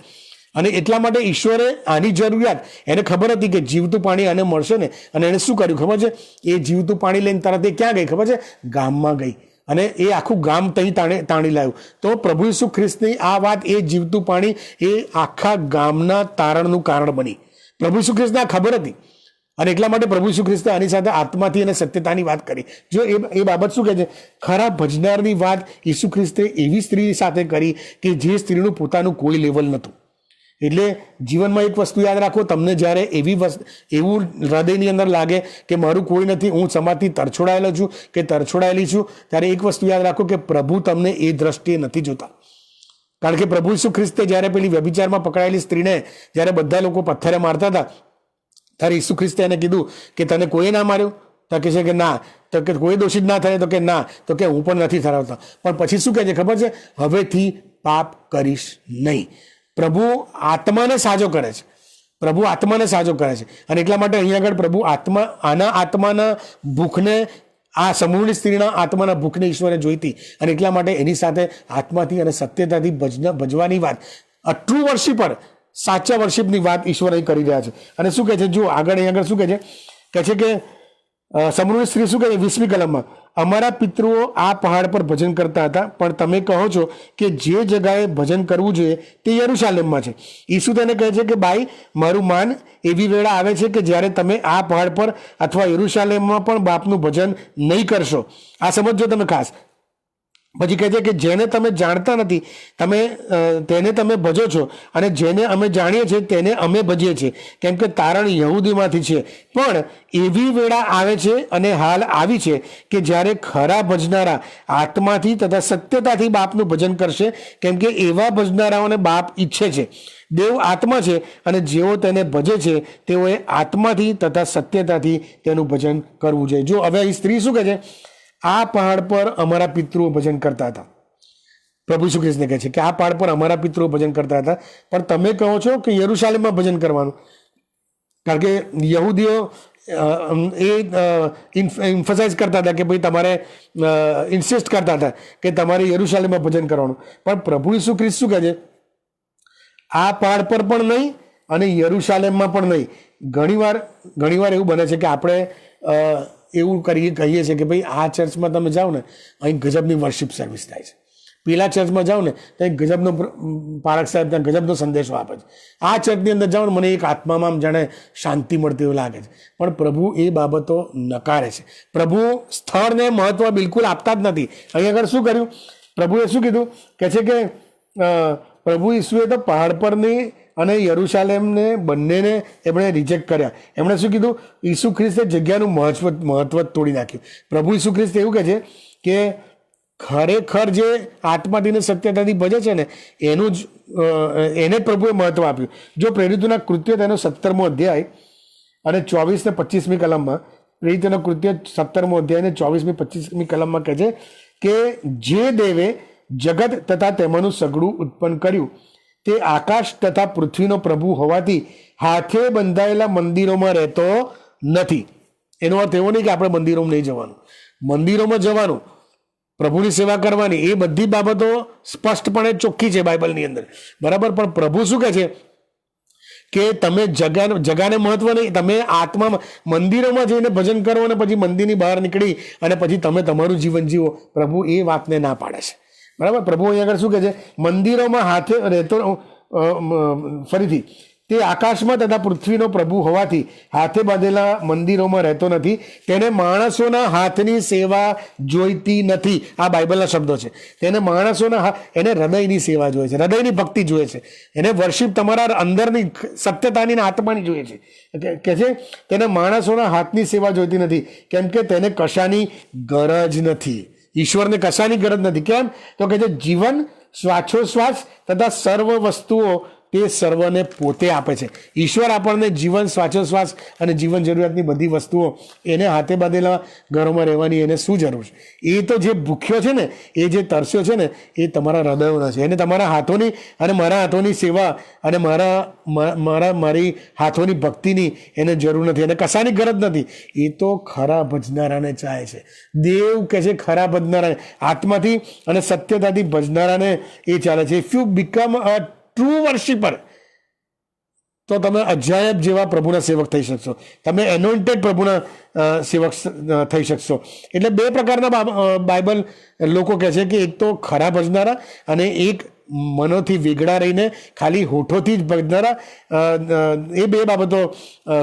અને એટલા માટે ઈશ્વરે આની જરૂરિયાત, એને ખબર હતી કે જીવતું પાણી આને મળશે ને, અને એને શું કર્યું ખબર છે? એ જીવતું પાણી લઈને તરત એ ક્યાં ગઈ ખબર છે? ગામમાં ગઈ, અને એ આખું ગામ તહીં તાણી લાવ્યું. તો પ્રભુ ઈસુ ખ્રિસ્તની આ વાત, એ જીવતું પાણી એ આખા ગામના તારણનું કારણ બની. પ્રભુ ઈસુ ખ્રિસ્તને આ ખબર હતી, અને એટલા માટે પ્રભુ ઈસુ ખ્રિસ્તે આની સાથે આત્માથી અને સત્યતાની વાત કરી. જો એ બાબત શું કહે છે? ખરા ભજનારની વાત ઈસુ ખ્રિસ્તે એવી સ્ત્રી સાથે કરી કે જે સ્ત્રીનું પોતાનું કોઈ લેવલ નહોતું. એટલે જીવનમાં એક વસ્તુ યાદ રાખો, તમને જ્યારે એવું હૃદયની અંદર લાગે કે મારું કોઈ નથી, હું સમાજથી તરછોડાયેલો છું કે તરછોડાયેલી છું, ત્યારે એક વસ્તુ યાદ રાખો કે પ્રભુ તમને એ દ્રષ્ટિએ નથી જોતા. કારણ કે પ્રભુ ઈસુ ખ્રિસ્તે જ્યારે પેલી વ્યભિચારમાં પકડાયેલી સ્ત્રીને જ્યારે બધા લોકો પથ્થરે મારતા હતા, ત્યારે ઈસુ ખ્રિસ્તે એને કીધું કે તને કોઈ ના માર્યો? તો કહે છે કે ના. તો કે કોઈ દોષિત ના થાય? તો કે ના. તો કે હું પણ નથી ઠરાવતા. પણ પછી શું કહે છે ખબર છે? હવેથી પાપ કરીશ નહીં. પ્રભુ આત્માને સાજો કરે છે. પ્રભુ આત્માને સાજો કરે છે. અને એટલા માટે અહીંયા આગળ પ્રભુ આત્માના ભૂખને, આ સમૂહની સ્ત્રીના આત્માના ભૂખને ઈશ્વરે જોઈતી, અને એટલા માટે એની સાથે આત્માથી અને સત્યતાથી ભજવાની વાત, ટ્રુ વર્શિપર, સાચા વર્શિપની વાત ઈશ્વર અહીં કરી રહ્યા છે. અને શું કહે છે? જો આગળ અહીં આગળ શું કહે છે? કહે છે કે સમૃદ્ધ સ્ત્રી શું કહે છે 20મી કલમમાં, અમારા પિતૃઓ આ પહાડ પર ભજન કરતા હતા, પણ તમે કહો છો કે જે જગાએ ભજન કરવું જોઈએ તે યરુશાલેમમાં છે. ઈસુ તેને કહે છે કે બાઈ, મારું માન એવી વેળા આવે છે કે જ્યારે તમે આ પહાડ પર અથવા યરુશાલેમમાં પણ બાપનું ભજન નહીં કરશો. આ સમજો તમે ખાસ. પછી કહે છે કે જેને તમે જાણતા નથી તેને તમે ભજો છો, અને જેને અમે જાણીએ છીએ તેને અમે ભજીએ છીએ, કેમ કે તારણ યહૂદીમાંથી છે. પણ એવી વેળા આવે છે અને હાલ આવી છે કે જ્યારે ખરા ભજનારા આત્માથી તથા સત્યતાથી બાપનું ભજન કરશે, કેમ કે એવા ભજનારાઓને બાપ ઈચ્છે છે. દેવ આત્મા છે અને જેઓ તેને ભજે છે તેઓએ આત્માથી તથા સત્યતાથી તેનું ભજન કરવું જોઈએ. જો હવે અહીં સ્ત્રી શું કહે છે, આ પહાડ પર અમારા પિતૃઓ ભજન કરતા હતા. પ્રભુ ઈસુ ખ્રિસ્તને કહે છે કે આ પહાડ પર અમારા પિતૃઓ ભજન કરતા હતા, પણ તમે કહો છો કે યરુશાલેમમાં ભજન કરવાનું. કારણ કે યહૂદીઓ ઇન્ફસાઇઝ કરતા હતા કે ભાઈ તમારે ઇન્સિસ્ટ કરતા હતા કે તમારે યરુશાલેમમાં ભજન કરવાનું. પણ પ્રભુ ઈસુ ખ્રિસ્ત શું કહે છે, આ પહાડ પર પણ નહીં અને યરુશાલેમમાં પણ નહીં. ઘણીવાર એવું બને છે કે આપણે એવું કહીએ છીએ કે ભાઈ આ ચર્ચમાં તમે જાઓ ને, અહીં ગજબની વર્શિપ સર્વિસ થાય છે, પેલા ચર્ચમાં જાઓ ને તો ગજબનો પારક સાહેબ ત્યાં ગજબનો સંદેશો આપે છે, આ ચર્ચની અંદર જાઓ ને મને એક આત્મામાં જાણે શાંતિ મળતી એવું લાગે છે. પણ પ્રભુ એ બાબતો નકારે છે. પ્રભુ સ્થળને મહત્વ બિલકુલ આપતા જ નથી. અહીં આગળ શું કર્યું, પ્રભુએ શું કીધું, કહે છે કે પ્રભુ ઈસુએ તો પહાડ પરની અને યરુશાલેમને બંનેને એમણે રિજેક્ટ કર્યા. એમણે શું કીધું, ઈસુ ખ્રિસ્તે જગ્યાનું મહત્વ તોડી નાખ્યું. પ્રભુ ઈસુ ખ્રિસ્ત એવું કહે છે કે ખરેખર જે આત્માથી સત્યતાથી ભજે છે ને એને જ પ્રભુએ મહત્વ આપ્યું. જો પ્રેરિતોના કૃત્યો તેનો 17મો અધ્યાય અને 24 ને 25મી કલમમાં, પ્રેરિતોના કૃત્ય 17મો અધ્યાય ને 24મી 25મી કલમમાં કહે છે કે જે દેવે જગત તથા તેમાંનું સઘળું ઉત્પન્ન કર્યું તે આકાશ તથા પૃથ્વીનો પ્રભુ હોવાથી હાથે બંધાયેલા મંદિરોમાં રહેતો નથી. એનો અર્થ એવો નહીં કે આપણે મંદિરોમાં નહીં જવાનું, મંદિરોમાં જવાનું, પ્રભુની સેવા કરવાની, એ બધી બાબતો સ્પષ્ટપણે ચોખ્ખી છે બાઇબલની અંદર, બરાબર. પણ પ્રભુ શું કહે છે કે તમે જગાને મહત્વ નહીં, તમે આત્મામાં મંદિરોમાં જઈને ભજન કરો અને પછી મંદિરની બહાર નીકળી અને પછી તમે તમારું જીવન જીવો. પ્રભુ એ વાતને ના પાડે છે, બરાબર. પ્રભુ અહીં આગળ શું કહે છે, મંદિરોમાં હાથે રહેતો, ફરીથી, તે આકાશમાં તથા પૃથ્વીનો પ્રભુ હોવાથી હાથે બાંધેલા મંદિરોમાં રહેતો નથી, તેને માણસોના હાથની સેવા જોઈતી નથી. આ બાઇબલના શબ્દો છે. તેને એને હૃદયની સેવા જોઈએ છે, હૃદયની ભક્તિ જોઈએ છે, એને વર્શિપ તમારા અંદરની સત્યતાની આત્માની જોઈએ છે. કે છે તેને માણસોના હાથની સેવા જોઈતી નથી, કેમ કે તેને કશાની ગરજ નથી. ઈશ્વરને કશાની ગરજ નથી. કેમ તો કે છે જીવન, શ્વાસોશ્વાસ તથા સર્વ વસ્તુઓ તે સર્વને પોતે આપે છે. ઈશ્વર આપણને જીવન, શ્વાસોશ્વાસ અને જીવન જરૂરિયાતની બધી વસ્તુઓ, એને હાથે બાંધેલા ઘરોમાં રહેવાની એને શું જરૂર છે? એ તો જે ભૂખ્યો છે ને, એ જે તરસ્યો છે ને, એ તમારા હૃદયોના છે. એને તમારા હાથોની અને મારા હાથોની સેવા અને મારી હાથોની ભક્તિની એને જરૂર નથી, એને કશાની ગરજ નથી. એ તો ખરા ભજનારાને ચાહે છે. દેવ કહે છે ખરા ભજનારાને, આત્માથી અને સત્યતાથી ભજનારાને એ ચાલે છે. If you become a true worshipper તો તમે અજાયબ જેવા પ્રભુના સેવક થઈ શકશો, તમે એનોઇન્ટેડ પ્રભુના સેવક થઈ શકશો. એટલે બે પ્રકારના બાઇબલ લોકો કહે છે કે એક તો ખરા ભજનારા અને એક મનોથી વેગળા રહીને ખાલી હોઠોથી જ ભજનારા. એ બે બાબતો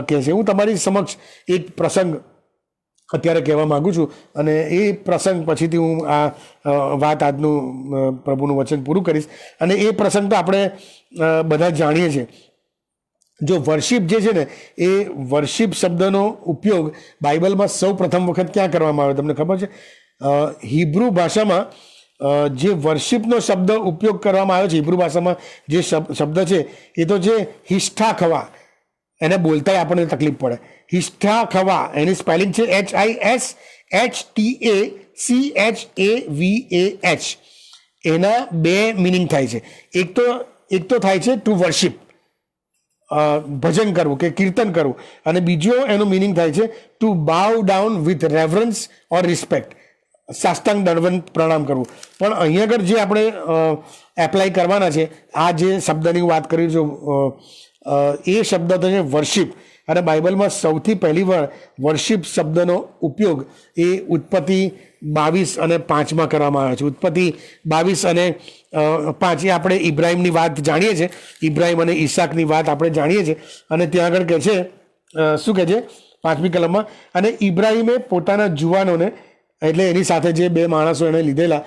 કહે છે. હું તમારી સમક્ષ એક પ્રસંગ અત્યારે કહેવા માગું છું અને એ પ્રસંગ પછીથી હું આ વાત આજનું પ્રભુનું વચન પૂરું કરીશ. અને એ પ્રસંગ તો આપણે બધા જાણીએ છીએ. જો વર્શિપ જે છે ને, એ વર્શિપ શબ્દનો ઉપયોગ બાઇબલમાં સૌ પ્રથમ વખત ક્યાં કરવામાં આવ્યો તમને ખબર છે? હિબ્રુ ભાષામાં જે વર્શિપનો શબ્દ ઉપયોગ કરવામાં આવ્યો છે, હિબ્રુ ભાષામાં જે શબ્દ છે એ તો છે હિષ્ઠા ખવા. એને બોલતા આપણને તકલીફ પડે. હિષ્ઠા ખવા, એની સ્પેલિંગ છે HISHTACHAVAH. એના બે મિનિંગ થાય છે. એક તો થાય છે ટુ વર્શિપ, ભજન કરવું કે કીર્તન કરવું, અને બીજો એનો મિનિંગ થાય છે to bow down with reverence or respect, સાષ્ટાંગ દંડવત પ્રણામ કરવું. પણ અહીં આગળ જે આપણે એપ્લાય કરવાના છે, આ જે શબ્દની વાત કરી છું, એ શબ્દ તો છે વર્શિપ. અને બાઇબલમાં સૌથી પહેલી વાર વર્શિપ શબ્દનો ઉપયોગ એ ઉત્પત્તિ 22 અને 5માં કરવામાં આવ્યો છે. ઉત્પત્તિ 22 અને 5 એ આપણે ઇબ્રાહિમની વાત જાણીએ છીએ, ઇબ્રાહિમ અને ઈસાકની વાત આપણે જાણીએ છીએ. અને ત્યાં આગળ કહે છે, શું કહે છે 5મી કલમમાં, અને ઇબ્રાહિમે પોતાના જુવાનોને, એટલે એની સાથે જે 2 માણસો એણે લીધેલા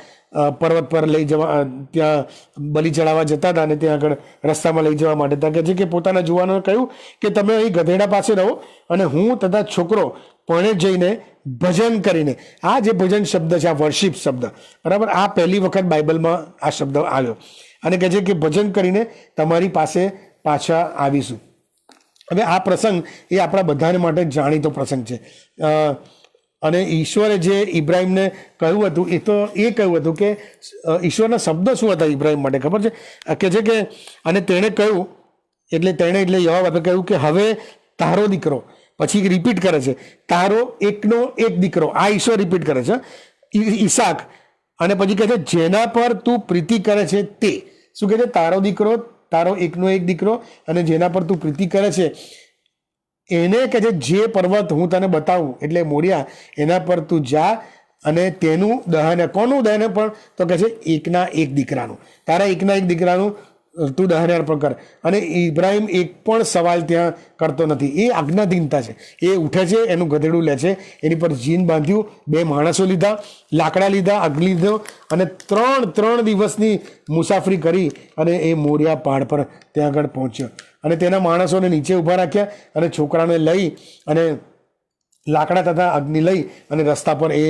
પર્વત પર લઈ જવા, ત્યાં બલિ ચડાવવા જતા હતા અને ત્યાં આગળ રસ્તામાં લઈ જવા માટે, ત્યાં કહે છે કે પોતાના જુવાનોને કહ્યું કે તમે અહીં ગધેડા પાસે રહો અને હું તથા છોકરો પરણે જઈને ભજન કરીને. આ જે ભજન શબ્દ છે, આ વર્શિપ શબ્દ, બરાબર, આ પહેલી વખત બાઇબલમાં આ શબ્દ આવ્યો. અને કહે છે કે ભજન કરીને તમારી પાસે પાછા આવીશું. હવે આ પ્રસંગ એ આપણા બધાને માટે જાણીતો પ્રસંગ છે. અને ઈશ્વરે જે ઇબ્રાહિમને કહ્યું હતું એ કહ્યું હતું કે ઈશ્વરના શબ્દો શું હતા ઇબ્રાહિમ માટે ખબર છે? કે છે કે, અને તેણે કહ્યું, એટલે યહોવા બાપે કહ્યું કે હવે તારો દીકરો, પછી રિપીટ કરે છે, તારો એકનો એક દીકરો, આ ઈશ્વર રિપીટ કરે છે, ઈસાક. અને પછી કહે છે જેના પર તું પ્રીતિ કરે છે તે. શું કહે છે? તારો દીકરો, તારો એકનો એક દીકરો, અને જેના પર તું પ્રીતિ કરે છે એને કહે છે જે પર્વત હું તને બતાવું, એટલે મોરિયા, એના પર તું જા અને તેનું દહન. કોનું દહન? પણ તો કહે છે એકના એક દીકરાનું, તારા એકના એક દીકરાનું તું દહન અર્પણ કર. અને ઇબ્રાહિમ એક પણ સવાલ ત્યાં કરતો નથી. એ આજ્ઞાધીનતા છે. એ ઉઠે છે, એનું ગધેડું લે છે, એની પર જીન બાંધ્યું, 2 માણસો લીધા, લાકડા લીધા, અગ્નિ લીધો, અને 3 દિવસની મુસાફરી કરી અને એ મોરિયા પહાડ પર ત્યાં આગળ પહોંચ્યો. અને તેના માણસોને નીચે ઊભા રાખ્યા અને છોકરાને લઈ અને લાકડા તથા અગ્નિ લઈ અને રસ્તા પર એ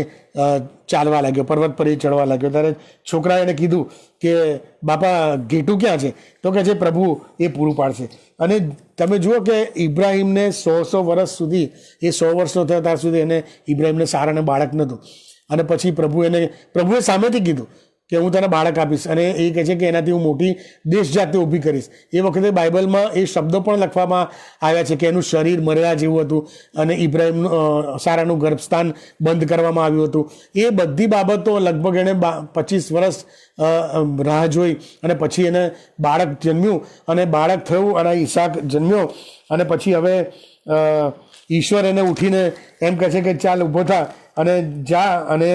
ચાલવા લાગ્યો, પર્વત પર એ ચડવા લાગ્યો. ત્યારે છોકરાએ એને કીધું કે બાપા ઘેટું ક્યાં છે? તો કે છે પ્રભુ એ પૂરું પાડશે. અને તમે જુઓ કે ઇબ્રાહિમને 100 વર્ષ સુધી, એ 100 વર્ષનો થયો ત્યાં સુધી એને ઇબ્રાહિમને સારાને બાળક નહોતું. અને પછી પ્રભુએ સામેથી કીધું કે હું તને બાળક આપીશ, અને એ કહે છે કે એનાથી હું મોટી દેશ જાતિ ઊભી કરીશ. એ વખતે બાઇબલમાં એ શબ્દો પણ લખવામાં આવ્યા છે કે એનું શરીર મરેલા જેવું હતું અને ઇબ્રાહિમનું સારાનું ગર્ભસ્થાન બંધ કરવામાં આવ્યું હતું. એ બધી બાબતો લગભગ એણે 25 વર્ષ રાહ જોઈ અને પછી એને બાળક જન્મ્યું અને બાળક થયું અને ઈસાક જન્મ્યો. અને પછી હવે ઈશ્વર એને ઉઠીને એમ કહે છે કે ચાલ ઊભો થા અને જા અને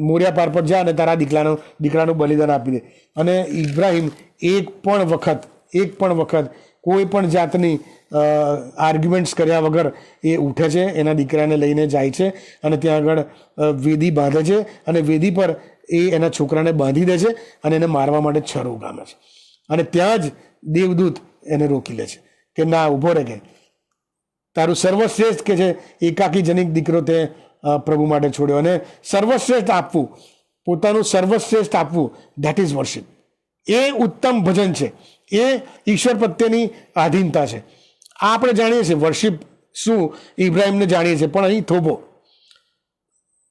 મોરિયા પહાડ પર જા અને તારા દીકરાનું બલિદાન આપી દે. અને ઇબ્રાહિમ એક પણ વખત કોઈ પણ જાતની આર્ગ્યુમેન્ટ્સ કર્યા વગર એ ઉઠે છે, એના દીકરાને લઈને જાય છે અને ત્યાં આગળ વેદી બાંધે છે અને વેદી પર એ એના છોકરાને બાંધી દે છે અને એને મારવા માટે છરો ઉગામે છે. અને ત્યાં જ દેવદૂત એને રોકી લે છે કે ના, ઊભો રહે, કે તારું સર્વશ્રેષ્ઠ કે છે એકાકી જનિક દીકરો તે પ્રભુ માટે છોડ્યો. અને સર્વશ્રેષ્ઠ આપવું, પોતાનું સર્વશ્રેષ્ઠ આપવું, ધેટ ઇઝ વર્શિપ. એ ઉત્તમ ભજન છે, એ ઈશ્વર પ્રત્યેની આધીનતા છે. આ આપણે જાણીએ છીએ વર્શિપ શું, ઇબ્રાહિમને જાણીએ છીએ. પણ અહીં થોભો,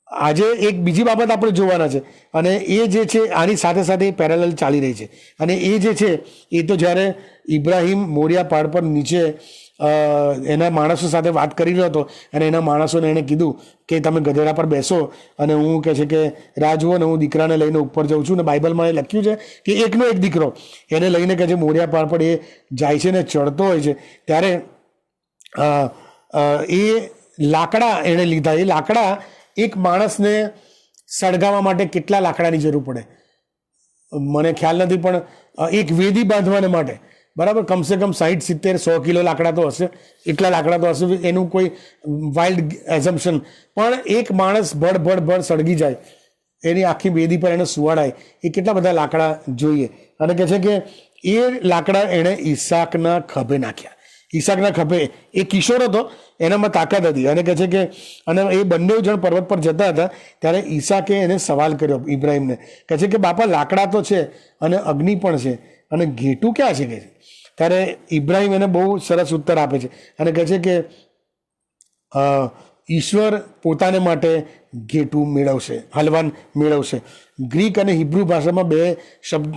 આજે એક બીજી બાબત આપણે જોવાના છે અને એ જે છે આની સાથે સાથે પેરેલલ ચાલી રહી છે. અને એ જે છે એ તો જ્યારે ઇબ્રાહિમ મોરિયા પહાડ પર નીચે એના માણસો સાથે વાત કરી રહ્યો હતો અને એના માણસોને એણે કીધું કે તમે ગધેડા પર બેસો અને હું કહે છે કે રાહ જુઓ ને હું દીકરાને લઈને ઉપર જાઉં છું. ને બાઇબલમાં એ લખ્યું છે કે એકનો એક દીકરો એને લઈને કહે છે મોરિયા પહાડ પર એ જાય છે ને ચડતો હોય છે. ત્યારે એ લાકડા એણે લીધા. એ લાકડા, એક માણસને સળગાવવા માટે કેટલા લાકડાની જરૂર પડે મને ખ્યાલ નથી, પણ એક વેદી બાંધવાને માટે બરાબર કમસે કમ 60-70-100 કિલો લાકડા તો હશે, એટલા લાકડા તો હશે. એનું કોઈ વાઇલ્ડ એઝમ્પશન, પણ એક માણસ ભડ સળગી જાય, એની આખી વેદી પર એને સુવાડાય, એ કેટલા બધા લાકડા જોઈએ. અને કહે છે કે એ લાકડા એણે ઈસાકના ખભે નાખ્યા. ઈસાકના ખભે, એ કિશોર હતો, એનામાં તાકાત હતી. અને કહે છે કે અને એ બંને જણ પર્વત પર જતા હતા ત્યારે ઈસાકે એને સવાલ કર્યો ઇબ્રાહિમને, કહે છે કે બાપા લાકડા તો છે અને અગ્નિ પણ છે અને ઘેટું ક્યાં છે? કે ત્યારે ઇબ્રાહિમ એને બહુ સરસ ઉત્તર આપે છે અને કહે છે કે ઈશ્વર પોતાને માટે ઘેટું મેળવશે, હલવાન મેળવશે. ગ્રીક અને હિબ્રુ ભાષામાં 2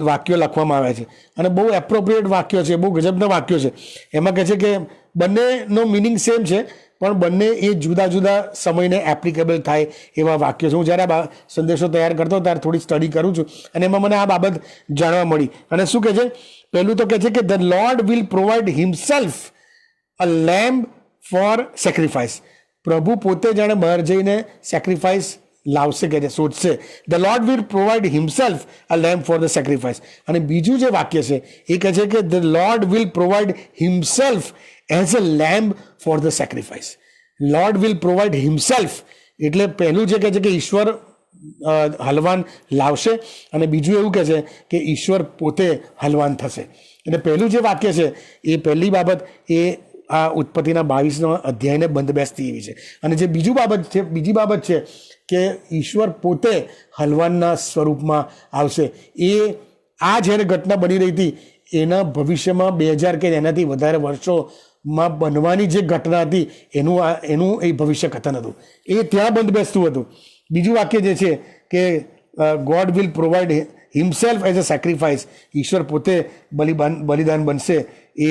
વાક્યો લખવામાં આવ્યા છે અને બહુ એપ્રોપ્રિએટ વાક્યો છે, બહુ ગજબના વાક્યો છે. એમાં કહે છે કે બંનેનો મિનિંગ સેમ છે પણ બંને એ જુદા જુદા સમયને એપ્લિકેબલ થાય એવા વાક્યો છે. હું જ્યારે આ સંદેશો તૈયાર કરતો ત્યારે થોડી સ્ટડી કરું છું અને એમાં મને આ બાબત જાણવા મળી. અને શું કહે છે? પહેલું તો કહે છે કે the Lord will provide himself a lamb for sacrifice. પ્રભુ પોતે જાણે બહાર જઈને સેક્રિફાઈસ લાવશે, કે શોધશે. The Lord will provide himself a lamb for the sacrifice. અને બીજું જે વાક્ય છે એ કહે છે કે the Lord will provide himself as a lamb for the sacrifice. Lord will provide himself એટલે પહેલું જે કહે છે કે ઈશ્વર હલવાન લાવશે, અને બીજું એવું કહે છે કે ઈશ્વર પોતે હલવાન થશે. અને પહેલું જે વાક્ય છે એ પહેલી બાબત એ આ ઉત્પત્તિના 22 અધ્યાયને બંધ બેસતી એવી છે. અને જે બીજી બાબત છે કે ઈશ્વર પોતે હલવાનના સ્વરૂપમાં આવશે. એ આ જ્યારે ઘટના બની રહી હતી એના ભવિષ્યમાં 2000 કે એનાથી વધારે વર્ષોમાં બનવાની જે ઘટના હતી એનું એ ભવિષ્ય કથન હતું. એ ત્યાં બંધ બેસતું હતું. બીજું વાક્ય જે છે કે God will provide himself as a sacrifice. ઈશ્વર પોતે બલિદાન બનશે. એ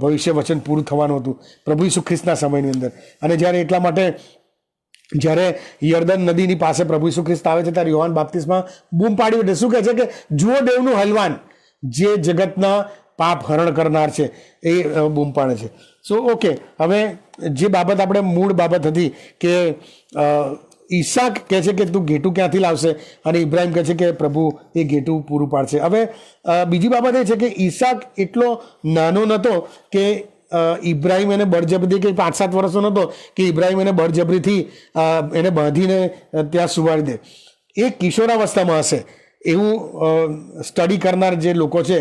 ભવિષ્ય વચન પૂરું થવાનું હતું પ્રભુ ઈસુ ખ્રિસ્તના સમયની અંદર. અને જ્યારે એટલા માટે જ્યારે યર્દન નદીની પાસે પ્રભુ ઈસુ ખ્રિસ્ત આવે છે ત્યારે યોહાન બાપ્તિસ્મા બૂમ પાડી ઉઠે. શું કહે છે કે જુઓ દેવનું હલવાન, જે જગતના પાપ હરણ કરનાર છે, એ બૂમ પાડે છે. સો ઓકે, હવે જે બાબત આપણે મૂળ બાબત હતી કે ઈસાક કહે છે કે તું ઘેટું ક્યાંથી લાવશે, અને ઇબ્રાહિમ કહે છે કે પ્રભુ એ ઘેટું પૂરું પાડશે. હવે બીજી બાબત એ છે કે ઈસાક એટલો નાનો નહોતો કે ઇબ્રાહિમ એને બળજબરી, કે 5-7 વર્ષનો નહોતો કે ઇબ્રાહિમ એને બળજબરીથી એને બાંધીને ત્યાં સુવાડી દે. એ કિશોરાવસ્થામાં હશે એવું સ્ટડી કરનાર જે લોકો છે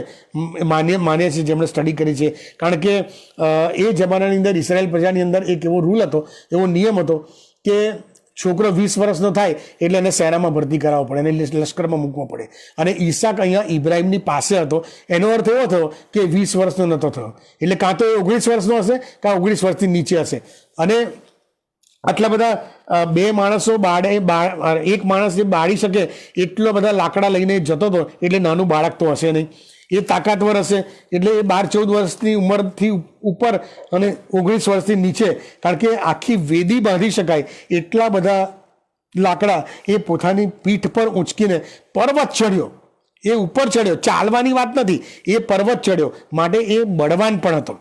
માન્ય છે, જેમણે સ્ટડી કરી છે. કારણ કે એ જમાનાની અંદર ઇઝરાયલ પ્રજાની અંદર એક એવો રૂલ હતો, એવો નિયમ હતો કે છોકરો 20 વર્ષનો થાય એટલે એને સેનામાં ભરતી કરાવવો પડે, એને લશ્કરમાં મૂકવો પડે. અને ઈસાક અહીંયા ઇબ્રાહિમની પાસે હતો. એનો અર્થ એવો થયો કે 20 વર્ષનો નહોતો થયો, એટલે કાં તો એ 19 વર્ષનો હશે કાં 19 વર્ષથી નીચે હશે. અને આટલા બધા બે માણસો એક માણસ જે બાળી શકે એટલા બધા લાકડા લઈને જતો હતો, એટલે નાનું બાળક તો હશે નહીં. એ તાકાતવર હશે, એટલે એ 12-14 વર્ષની ઉંમરથી ઉપર અને 19 વર્ષથી નીચે, કારણ કે આખી વેદી બાંધી શકાય એટલા બધા લાકડા એ પોતાની પીઠ પર ઊંચકીને પર્વત ચડ્યો. એ ઉપર ચડ્યો, ચાલવાની વાત નથી, એ પર્વત ચડ્યો. માટે એ બળવાન પણ હતો.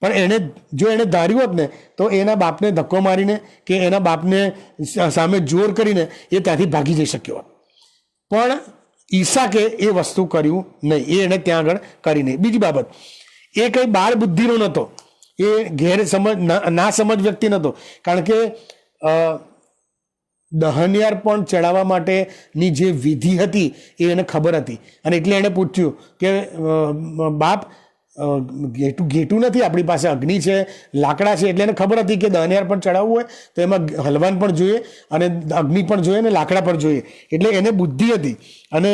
પણ જો એણે ધાર્યું હોત ને તો એના બાપને ધક્કો મારીને કે એના બાપને સામે જોર કરીને એ ત્યાંથી ભાગી જઈ શક્યો હોત. પણ ઈસાકે એ વસ્તુ કર્યું નહીં, એ એને ત્યાં આગળ કરી નહીં. બીજી બાબત, એ કંઈ બાળ બુદ્ધિનો નહોતો, એ ના સમજ વ્યક્તિ નહોતો. કારણ કે દહનિયાર પણ ચડાવવા માટેની જે વિધિ હતી એ એને ખબર હતી. અને એટલે એણે પૂછ્યું કે બાપ, ઘેટું નથી, આપણી પાસે અગ્નિ છે, લાકડા છે. એટલે એને ખબર હતી કે દહનિયાર પણ ચડાવવું હોય તો એમાં હલવાન પણ જોઈએ, અને અગ્નિ પણ જોઈએ, અને લાકડા પણ જોઈએ. એટલે એને બુદ્ધિ હતી, અને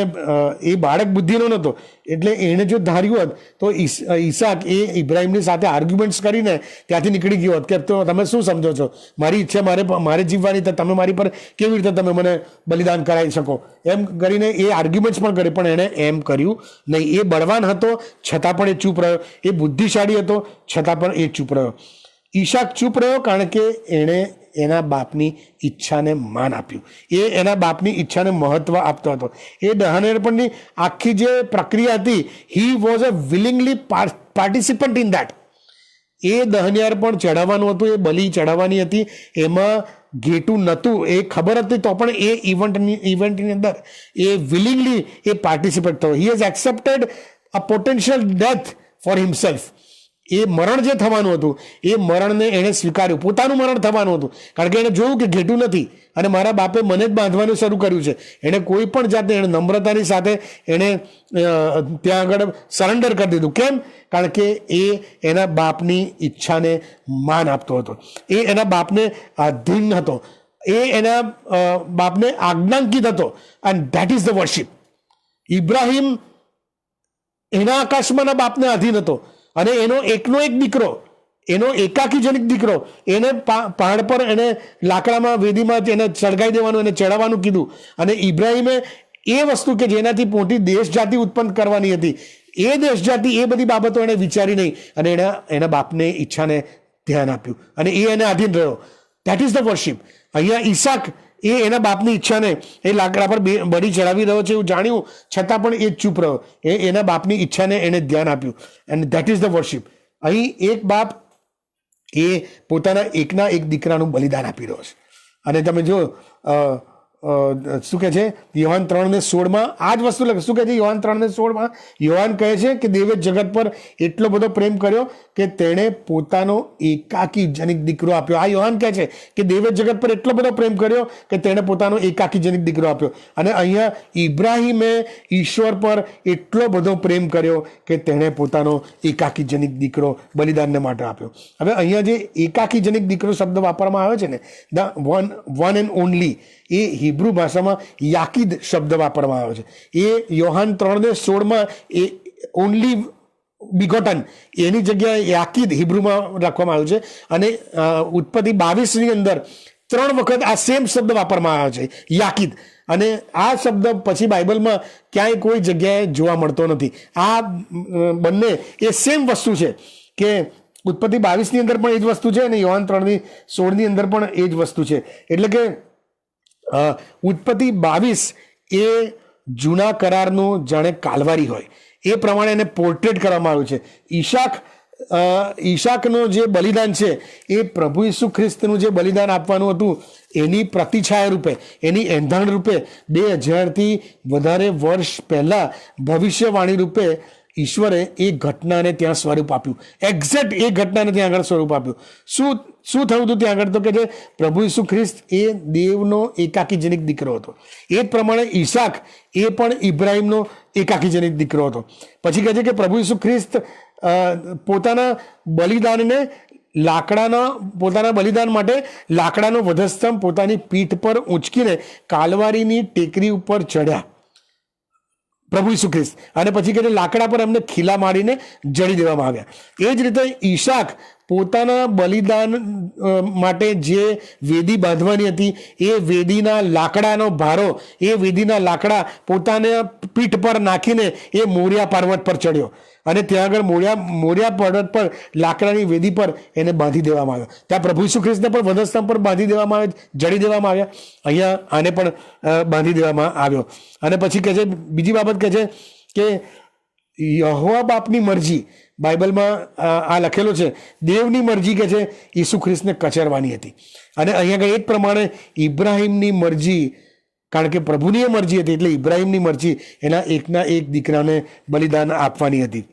એ બાળક બુદ્ધિનો નહોતો. એટલે એણે જો ધાર્યું હોત તો ઈસાક એ ઇબ્રાહિમની સાથે આર્ગ્યુમેન્ટ્સ કરીને ત્યાંથી નીકળી ગયો હોત કે તો તમે શું સમજો છો, મારી ઈચ્છા મારે જીવવાની, તો તમે મારી પર કેવી રીતે તમે મને બલિદાન કરાવી શકો, એમ કરીને એ આર્ગ્યુમેન્ટ્સ પણ કરે. પણ એણે એમ કર્યું નહીં. એ બળવાન હતો છતાં પણ એ ચૂપ રહ્યો, એ બુદ્ધિશાળી હતો છતાં પણ એ ચૂપ રહ્યો. ઈસાક ચૂપ રહ્યો કારણ કે એણે એના બાપની ઈચ્છાને માન આપ્યું, એ એના બાપની ઈચ્છાને મહત્વ આપતો હતો. એ દહનઅર્પણની આખી જે પ્રક્રિયા હતી, he was a willingly participant in that. એ દહનઅર્પણ ચડાવવાનું હતું, એ બલિ ચડાવવાની હતી, એમાં ઘેટું નહોતું, એ ખબર હતી, તો પણ એ ઇવેન્ટની અંદર એ વિલિંગલી એ પાર્ટિસિપેટ થયો. He has accepted a potential death for himself. એ મરણ જે થવાનું હતું એ મરણને એણે સ્વીકાર્યું, પોતાનું મરણ થવાનું હતું. કારણ કે એણે જોયું કે ઘેટું નથી અને મારા બાપે મને જ બાંધવાનું શરૂ કર્યું છે. એણે કોઈ પણ જાતે એણે નમ્રતાની સાથે એણે ત્યાં આગળ સરેન્ડર કરી દીધું. કેમ? કારણ કે એ એના બાપની ઈચ્છાને માન આપતો હતો, એ એના બાપને આધીન હતો, એ એના બાપને આજ્ઞાંકિત હતો. And that is the worship. Ibrahim એના આકાશમાંના બાપને આધીન હતો, અને એનો એકનો એક દીકરો, એનો એકાકીજનિક દીકરો, એને પહાડ પર એને લાકડામાં વેદીમાં એને સળગાઈ દેવાનું, એને ચડાવવાનું કીધું. અને ઇબ્રાહિમે એ વસ્તુ કે જેનાથી મોટી દેશ જાતિ ઉત્પન્ન કરવાની હતી, એ દેશ જાતિ, એ બધી બાબતો એણે વિચારી નહીં, અને એના બાપને ઈચ્છાને ધ્યાન આપ્યું, અને એ એને આધીન રહ્યો. That is the worship. અહીંયા ઈસાક એ એના બાપની ઈચ્છાને એ લાકડા પર બળી ચડાવી રહ્યો છે એવું જાણ્યું છતાં પણ એ ચૂપ રહ્યો. એના બાપની ઈચ્છાને એને ધ્યાન આપ્યું. And that is the worship. અહીં એક બાપ એ પોતાના એકના એક દીકરાનું બલિદાન આપી રહ્યો છે. અને તમે જો શું કહે છે યોહાન 3:16 આ જ વસ્તુ લખે. શું કહે છે યોહાન 3:16? યોહાન કહે છે કે દેવે જગત પર એટલો બધો પ્રેમ કર્યો કે તેણે પોતાનો એકાકી જનિક દીકરો આપ્યો. આ યોહાન કહે છે કે દેવે જગત પર એટલો બધો પ્રેમ કર્યો કે તેણે પોતાનો એકાકી જનિક દીકરો આપ્યો. અને અહીંયા ઇબ્રાહિમે ઈશ્વર પર એટલો બધો પ્રેમ કર્યો કે તેણે પોતાનો એકાકી જનિક દીકરો બલિદાનને માટે આપ્યો. હવે અહીંયા જે એકાકી જનિક દીકરો શબ્દ વાપરવામાં આવ્યો છે ને, ધ વન એન્ડ ઓનલી, એ હિબ્રુ ભાષામાં યાકીદ શબ્દ વાપરવામાં આવ્યો છે. એ યોહાન 3:16 એ ઓનલી બિગોટન એની જગ્યાએ યાકીદ હિબ્રુમાં રાખવામાં આવ્યું છે. અને ઉત્પત્તિ 22 અંદર 3 વખત આ સેમ શબ્દ વાપરવામાં આવ્યો છે, યાકીદ. અને આ શબ્દ પછી બાઇબલમાં ક્યાંય કોઈ જગ્યાએ જોવા મળતો નથી. આ બંને એ સેમ વસ્તુ છે કે ઉત્પત્તિ 22 અંદર પણ એ જ વસ્તુ છે અને યોહાન 3:16 અંદર પણ એ જ વસ્તુ છે. એટલે કે ઉત્પત્તિ 22 એ જૂના કરારનું જાણે કાલવારી હોય એ પ્રમાણે એને પોર્ટ્રેટ કરવામાં આવ્યું છે. ઈશાકનો જે બલિદાન છે એ પ્રભુ ઈસુ ખ્રિસ્તનું જે બલિદાન આપવાનું હતું એની પ્રતિછાયા રૂપે, એની એંધાણ રૂપે 2000થી વધારે વર્ષ પહેલા ભવિષ્યવાણી રૂપે ઈશ્વરે એ ઘટનાને ત્યાં સ્વરૂપ આપ્યું. એક્ઝેક્ટ એ ઘટનાને ત્યાં આગળ સ્વરૂપ આપ્યું. શું થયું હતું ત્યાં આગળ? તો કે જે પ્રભુ ઈસુ ખ્રિસ્ત એ દેવનો એકાકી જનિક દીકરો હતો. એ જ પ્રમાણે ઈશાક એ પણ ઇબ્રાહિમનો એકાકી જનિક દીકરો હતો. પછી કહે છે કે પ્રભુ ઈસુ ખ્રિસ્ત પોતાના બલિદાનને પોતાના બલિદાન માટે લાકડાનો વધસ્તંભ પોતાની પીઠ પર ઊંચકીને કાલવારીની ટેકરી ઉપર ચડ્યા પ્રભુ ઈસુ ખ્રિસ્ત. અને પછી કહે છે લાકડા પર એમને ખીલા મારીને જડી દેવામાં આવ્યા. એ જ રીતે ઈશાક પોતાના બલિદાન માટે જે વેદી બાંધવાની હતી એ વેદીના લાકડાનો ભારો, એ વેદીના લાકડા પોતાના પીઠ પર નાખીને એ મોરિયા પર્વત પર ચડ્યો. અને ત્યાં આગળ મોરિયા પર્વત પર લાકડાની વેદી પર એને બાંધી દેવામાં આવ્યો. ત્યાં પ્રભુ ઈસુ ખ્રિસ્તને પણ વધસ્તંભ પર બાંધી દેવામાં આવ્યો, જડી દેવામાં આવ્યા. અહીંયા આને પણ બાંધી દેવામાં આવ્યો. અને પછી કહે છે, બીજી બાબત કહે છે કે યહોવા બાપની મરજી, બાઇબલમાં આ લખેલો છે, દેવની મરજી કે છે ઈસુ ખ્રિસ્તને કચરવાની હતી. અને અહીંયા એ જ પ્રમાણે ઇબ્રાહિમની મરજી, કારણ કે પ્રભુની એ મરજી હતી એટલે ઇબ્રાહિમની મરજી એના એકના એક દીકરાને બલિદાન આપવાની હતી.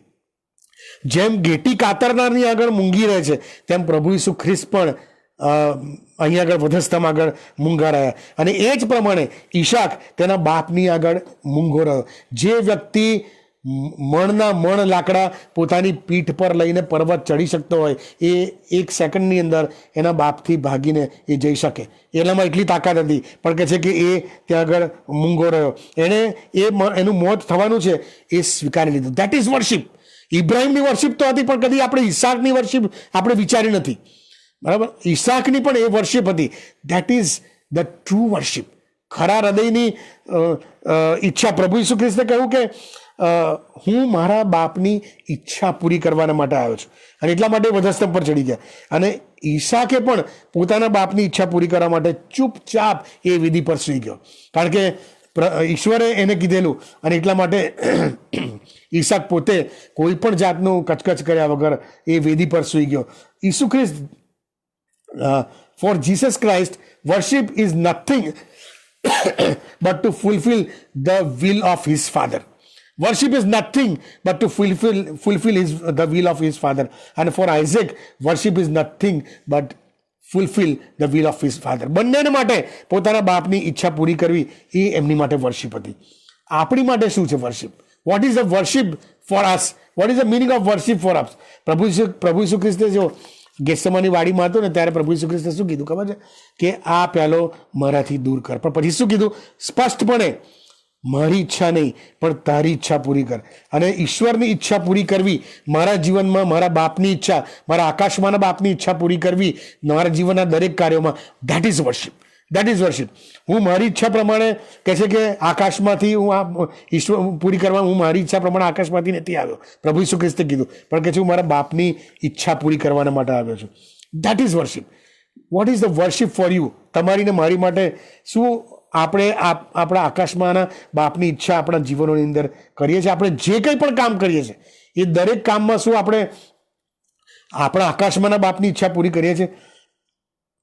જેમ ઘેટી કાતરનારની આગળ મૂંગી રહે છે તેમ પ્રભુ ઈસુ ખ્રિસ્ત પણ અહીંયા આગળ વધસ્તંભ આગળ મૂંગા રહ્યા. અને એ જ પ્રમાણે ઈશાક તેના બાપની આગળ મૂંગો રહ્યો. જે વ્યક્તિ મણ લાકડા પોતાની પીઠ પર લઈને પર્વત ચડી શકતો હોય એ 1 સેકન્ડની અંદર એના બાપથી ભાગીને એ જઈ શકે. એનામાં એટલી તાકાત હતી. પણ કહે છે કે એ ત્યાં આગળ મૂંગો રહ્યો. એનું મોત થવાનું છે એ સ્વીકારી લીધું. That is worship. ઇબ્રાહિમની વર્શિપ તો હતી પણ કદી આપણે ઈશાકની વર્શિપ આપણે વિચારી નથી. બરાબર? ઈશાકની પણ એ વર્શિપ હતી. That is the true worship. ખરા હૃદયની ઈચ્છા. પ્રભુ ઈસુ ખ્રિસ્તે કહ્યું કે હું મારા બાપની ઈચ્છા પૂરી કરવાના માટે આવ્યો છું. અને એટલા માટે વધસ્તંભ પર ચડી ગયા. અને ઈશાકે પણ પોતાના બાપની ઈચ્છા પૂરી કરવા માટે ચૂપચાપ એ વિધિ પર સૂઈ ગયો. કારણ કે ઈશ્વરે એને કીધેલું. અને એટલા માટે ઈશાક પોતે કોઈ પણ જાતનું કચકચ કર્યા વગર એ વેદી પર સૂઈ ગયો. Isu Khrist, for Jesus Christ, worship is nothing but to fulfill the will of his father. Worship is nothing but to fulfill the will of his father. And for Isaac, worship is nothing but fulfill the will of his father. બંનેને માટે પોતાના બાપની ઈચ્છા પૂરી કરવી એ એમની માટે worship હતી. આપણી માટે શું છે worship? What is the worship for us? What is the meaning of worship for us? પ્રભુ ઈસુ ખ્રિસ્તે જો ગેત્સેમાની વાડીમાં હતો ને ત્યારે પ્રભુ ઈસુ ખ્રિસ્તે શું કીધું ખબર છે? કે આ પ્યાલો મારાથી દૂર કર. પણ પછી શું કીધું? સ્પષ્ટપણે, મારી ઈચ્છા નહીં પણ તારી ઈચ્છા પૂરી કર. અને ઈશ્વરની ઈચ્છા પૂરી કરવી મારા જીવનમાં, મારા બાપની ઈચ્છા, મારા આકાશમાંના બાપની ઈચ્છા પૂરી કરવી મારા જીવનના દરેક કાર્યોમાં, that is worship. That is worship. હું મારી ઈચ્છા પ્રમાણે કહે છે કે આકાશમાંથી હું આ ઈશ્વર પૂરી કરવા, હું મારી ઈચ્છા પ્રમાણે આકાશમાંથી નથી આવ્યો. પ્રભુ ઈસુ ખ્રિસ્તે કીધું. પણ કહે છે હું મારા બાપની ઈચ્છા પૂરી કરવાના માટે આવ્યો છું. That is worship. What is the worship for you? તમારી ને મારી માટે શું આપણે આપણા આકાશમાંના બાપની ઈચ્છા આપણા જીવનોની અંદર કરીએ છીએ? આપણે જે કંઈ પણ કામ કરીએ છીએ એ દરેક કામમાં શું આપણે આપણા આકાશમાંના બાપની ઈચ્છા પૂરી કરીએ છીએ?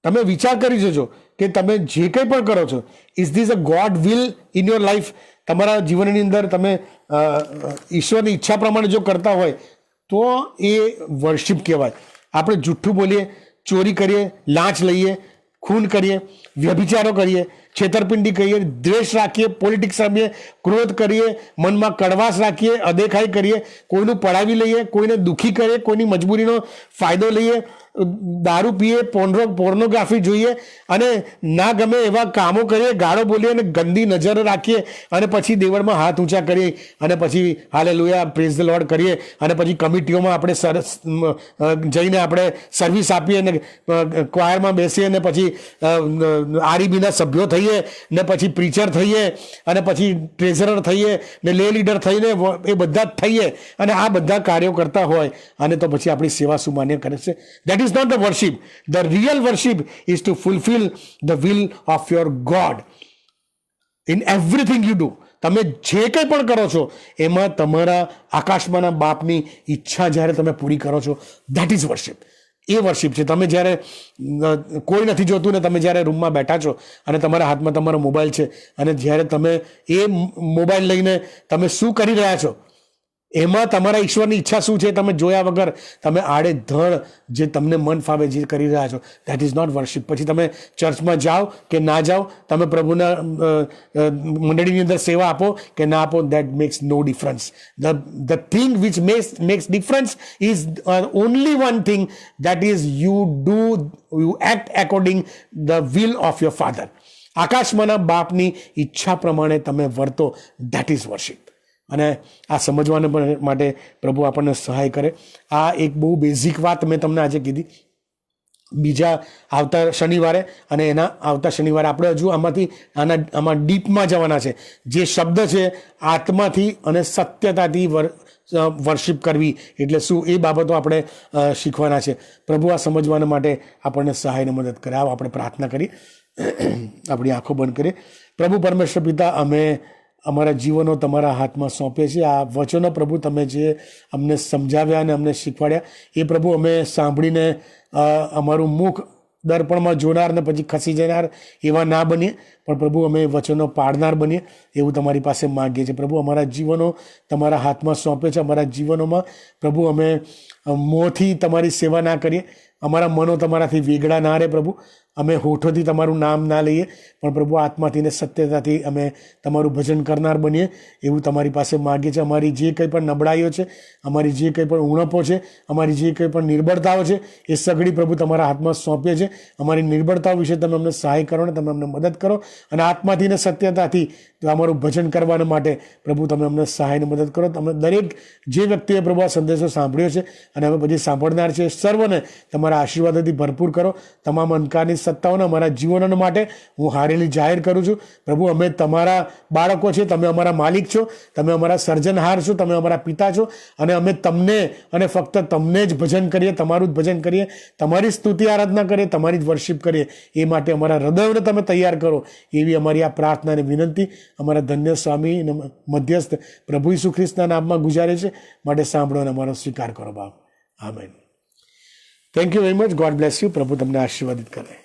તમે વિચાર કરી જોજો કે તમે જે કંઈ પણ કરો છો, is this a God will in your life? તમારા જીવનની અંદર તમે ઈશ્વરની ઈચ્છા પ્રમાણે જો કરતા હોય તો એ વર્શિપ કહેવાય. આપણે જુઠ્ઠું બોલીએ, ચોરી કરીએ, લાંચ લઈએ, ખૂન કરીએ, વ્યભિચારો કરીએ, છેતરપિંડી કરીએ, દ્વેષ રાખીએ, પોલિટિક્સ રમીએ, ક્રોધ કરીએ, મનમાં કડવાશ રાખીએ, અદેખાઈ કરીએ, કોઈનું પડાવી લઈએ, કોઈને દુઃખી કરીએ, કોઈની મજબૂરીનો ફાયદો લઈએ, દારૂ પીએ, પોર્નોગ્રાફી જોઈએ અને ના ગમે એવા કામો કરીએ, ગાળો બોલીએ અને ગંદી નજર રાખીએ અને પછી દેવળમાં હાથ ઊંચા કરીએ અને પછી હાલેલુયા પ્રેઝ ધ લોર્ડ કરીએ અને પછી કમિટીઓમાં આપણે સરસ જઈને આપણે સર્વિસ આપીએ અને ક્વાયરમાં બેસીએ અને પછી આરઈબીના સભ્યો થઈએ ને પછી પ્રીચર થઈએ અને પછી ટ્રેઝરર થઈએ ને લે લીડર થઈને એ બધા જ થઈએ અને આ બધા કાર્યો કરતા હોય અને તો પછી આપણી સેવા શું માન્ય કરે છે? That is not the worship. The real worship is to fulfill the will of your God in everything you do. તમે જે કંઈ પણ કરો છો એમાં તમારા આકાશમાંના બાપની ઈચ્છા જ્યારે તમે પૂરી કરો છો, that is worship. A worship છે. તમે જ્યારે કોઈ નથી જોતું ને તમે જ્યારે રૂમમાં બેઠા છો અને તમારા હાથમાં તમારો મોબાઈલ છે અને જ્યારે તમે એ મોબાઈલ લઈને તમે શું કરી રહ્યા છો, એમાં તમારા ઈશ્વરની ઈચ્છા શું છે તમે જોયા વગર તમે આડેધડ જે તમને મન ફાવે જે કરી રહ્યા છો, દેટ ઇઝ નોટ વર્શિપ. પછી તમે ચર્ચમાં જાઓ કે ના જાઓ, તમે પ્રભુના મંડળીની અંદર સેવા આપો કે ના આપો, that makes no difference. The thing which makes difference is only one thing, that is you act according the will of your Father. આકાશમાંના બાપની ઈચ્છા પ્રમાણે તમે વર્તો, દેટ ઇઝ વર્શિપ. અને આ સમજવાને માટે પ્રભુ આપણને સહાય કરે. આ એક બહુ બેઝિક વાત મેં તમને આજે કીધી. બીજા આવતા શનિવારે અને એના આવતા શનિવારે આપણે હજુ આમાં ડીપમાં જવાના છે. જે શબ્દ છે આત્માથી અને સત્યતાથી વર્શિપ કરવી એટલે શું, એ બાબતો આપણે શીખવાના છે. પ્રભુ આ સમજવાના માટે આપણને સહાયને મદદ કરે. આવો આપણે પ્રાર્થના કરી આપણી આંખો બંધ કરીએ. પ્રભુ પરમેશ્વર પિતા, અમે અમારા જીવનો તમારા હાથમાં સોંપીએ છીએ. આ વચનો પ્રભુ તમે જે અમને સમજાવ્યા અને અમને શીખવાડ્યા એ પ્રભુ અમે સાંભળીને અમારું મુખ દર્પણમાં જોનાર ને પછી ખસી જનાર એવા ના બનીએ, પણ પ્રભુ અમે વચનો પાડનાર બનીએ એવું તમારી પાસે માગીએ છીએ. પ્રભુ અમારા જીવનો તમારા હાથમાં સોંપે છે. અમારા જીવનોમાં પ્રભુ અમે મોંથી તમારી સેવા ના કરીએ, અમારા મનો તમારાથી વેગળા ના રહે. પ્રભુ અમે હોઠોથી તમારું નામ ના લઈએ, પણ પ્રભુ આત્માથી ને સત્યતાથી અમે તમારું ભજન કરનાર બનીએ એવું તમારી પાસે માગીએ છીએ. અમારી જે કંઈ પણ નબળાઈઓ છે, અમારી જે કંઈ પણ ઉણપો છે, અમારી જે કંઈ પણ નિર્બળતાઓ છે, એ સગડી પ્રભુ તમારા હાથમાં સોંપીએ છીએ. અમારી નિર્બળતાઓ વિશે તમે અમને સહાય કરો ને તમે અમને મદદ કરો અને આત્માથી ને સત્યતાથી અમારું ભજન કરવા માટે પ્રભુ તમે અમને સહાયને મદદ કરો. તમે દરેક જે વ્યક્તિએ પ્રભુ આ સંદેશો સાંભળ્યો છે અને હવે પછી સાંભળનાર છે સર્વને તમારા આશીર્વાદોથી ભરપૂર કરો. તમામ અંધકારની સત્તાઓને અમારા જીવનો માટે હું હારેલી જાહેર કરું છું. પ્રભુ અમે તમારા બાળકો છે, તમે અમારા માલિક છો, તમે અમારા સર્જનહાર છો, તમે અમારા પિતા છો અને અમે તમને અને ફક્ત તમને જ ભજન કરીએ, તમારું જ ભજન કરીએ, તમારી સ્તુતિ આરાધના કરીએ, તમારી જ વર્શિપ કરીએ. એ માટે અમારા હૃદયોને તમે તૈયાર કરો એવી અમારી આ પ્રાર્થના અને વિનંતી અમારા ધન્ય સ્વામી મધ્યસ્થ પ્રભુ ઈસુ ખ્રિસ્તના નામમાં ગુજારે છે. માટે સાંભળો અને અમારો સ્વીકાર કરો બાપ. Amen. Thank you very much. God bless you. પ્રભુ તમને આશીર્વાદિત કરે.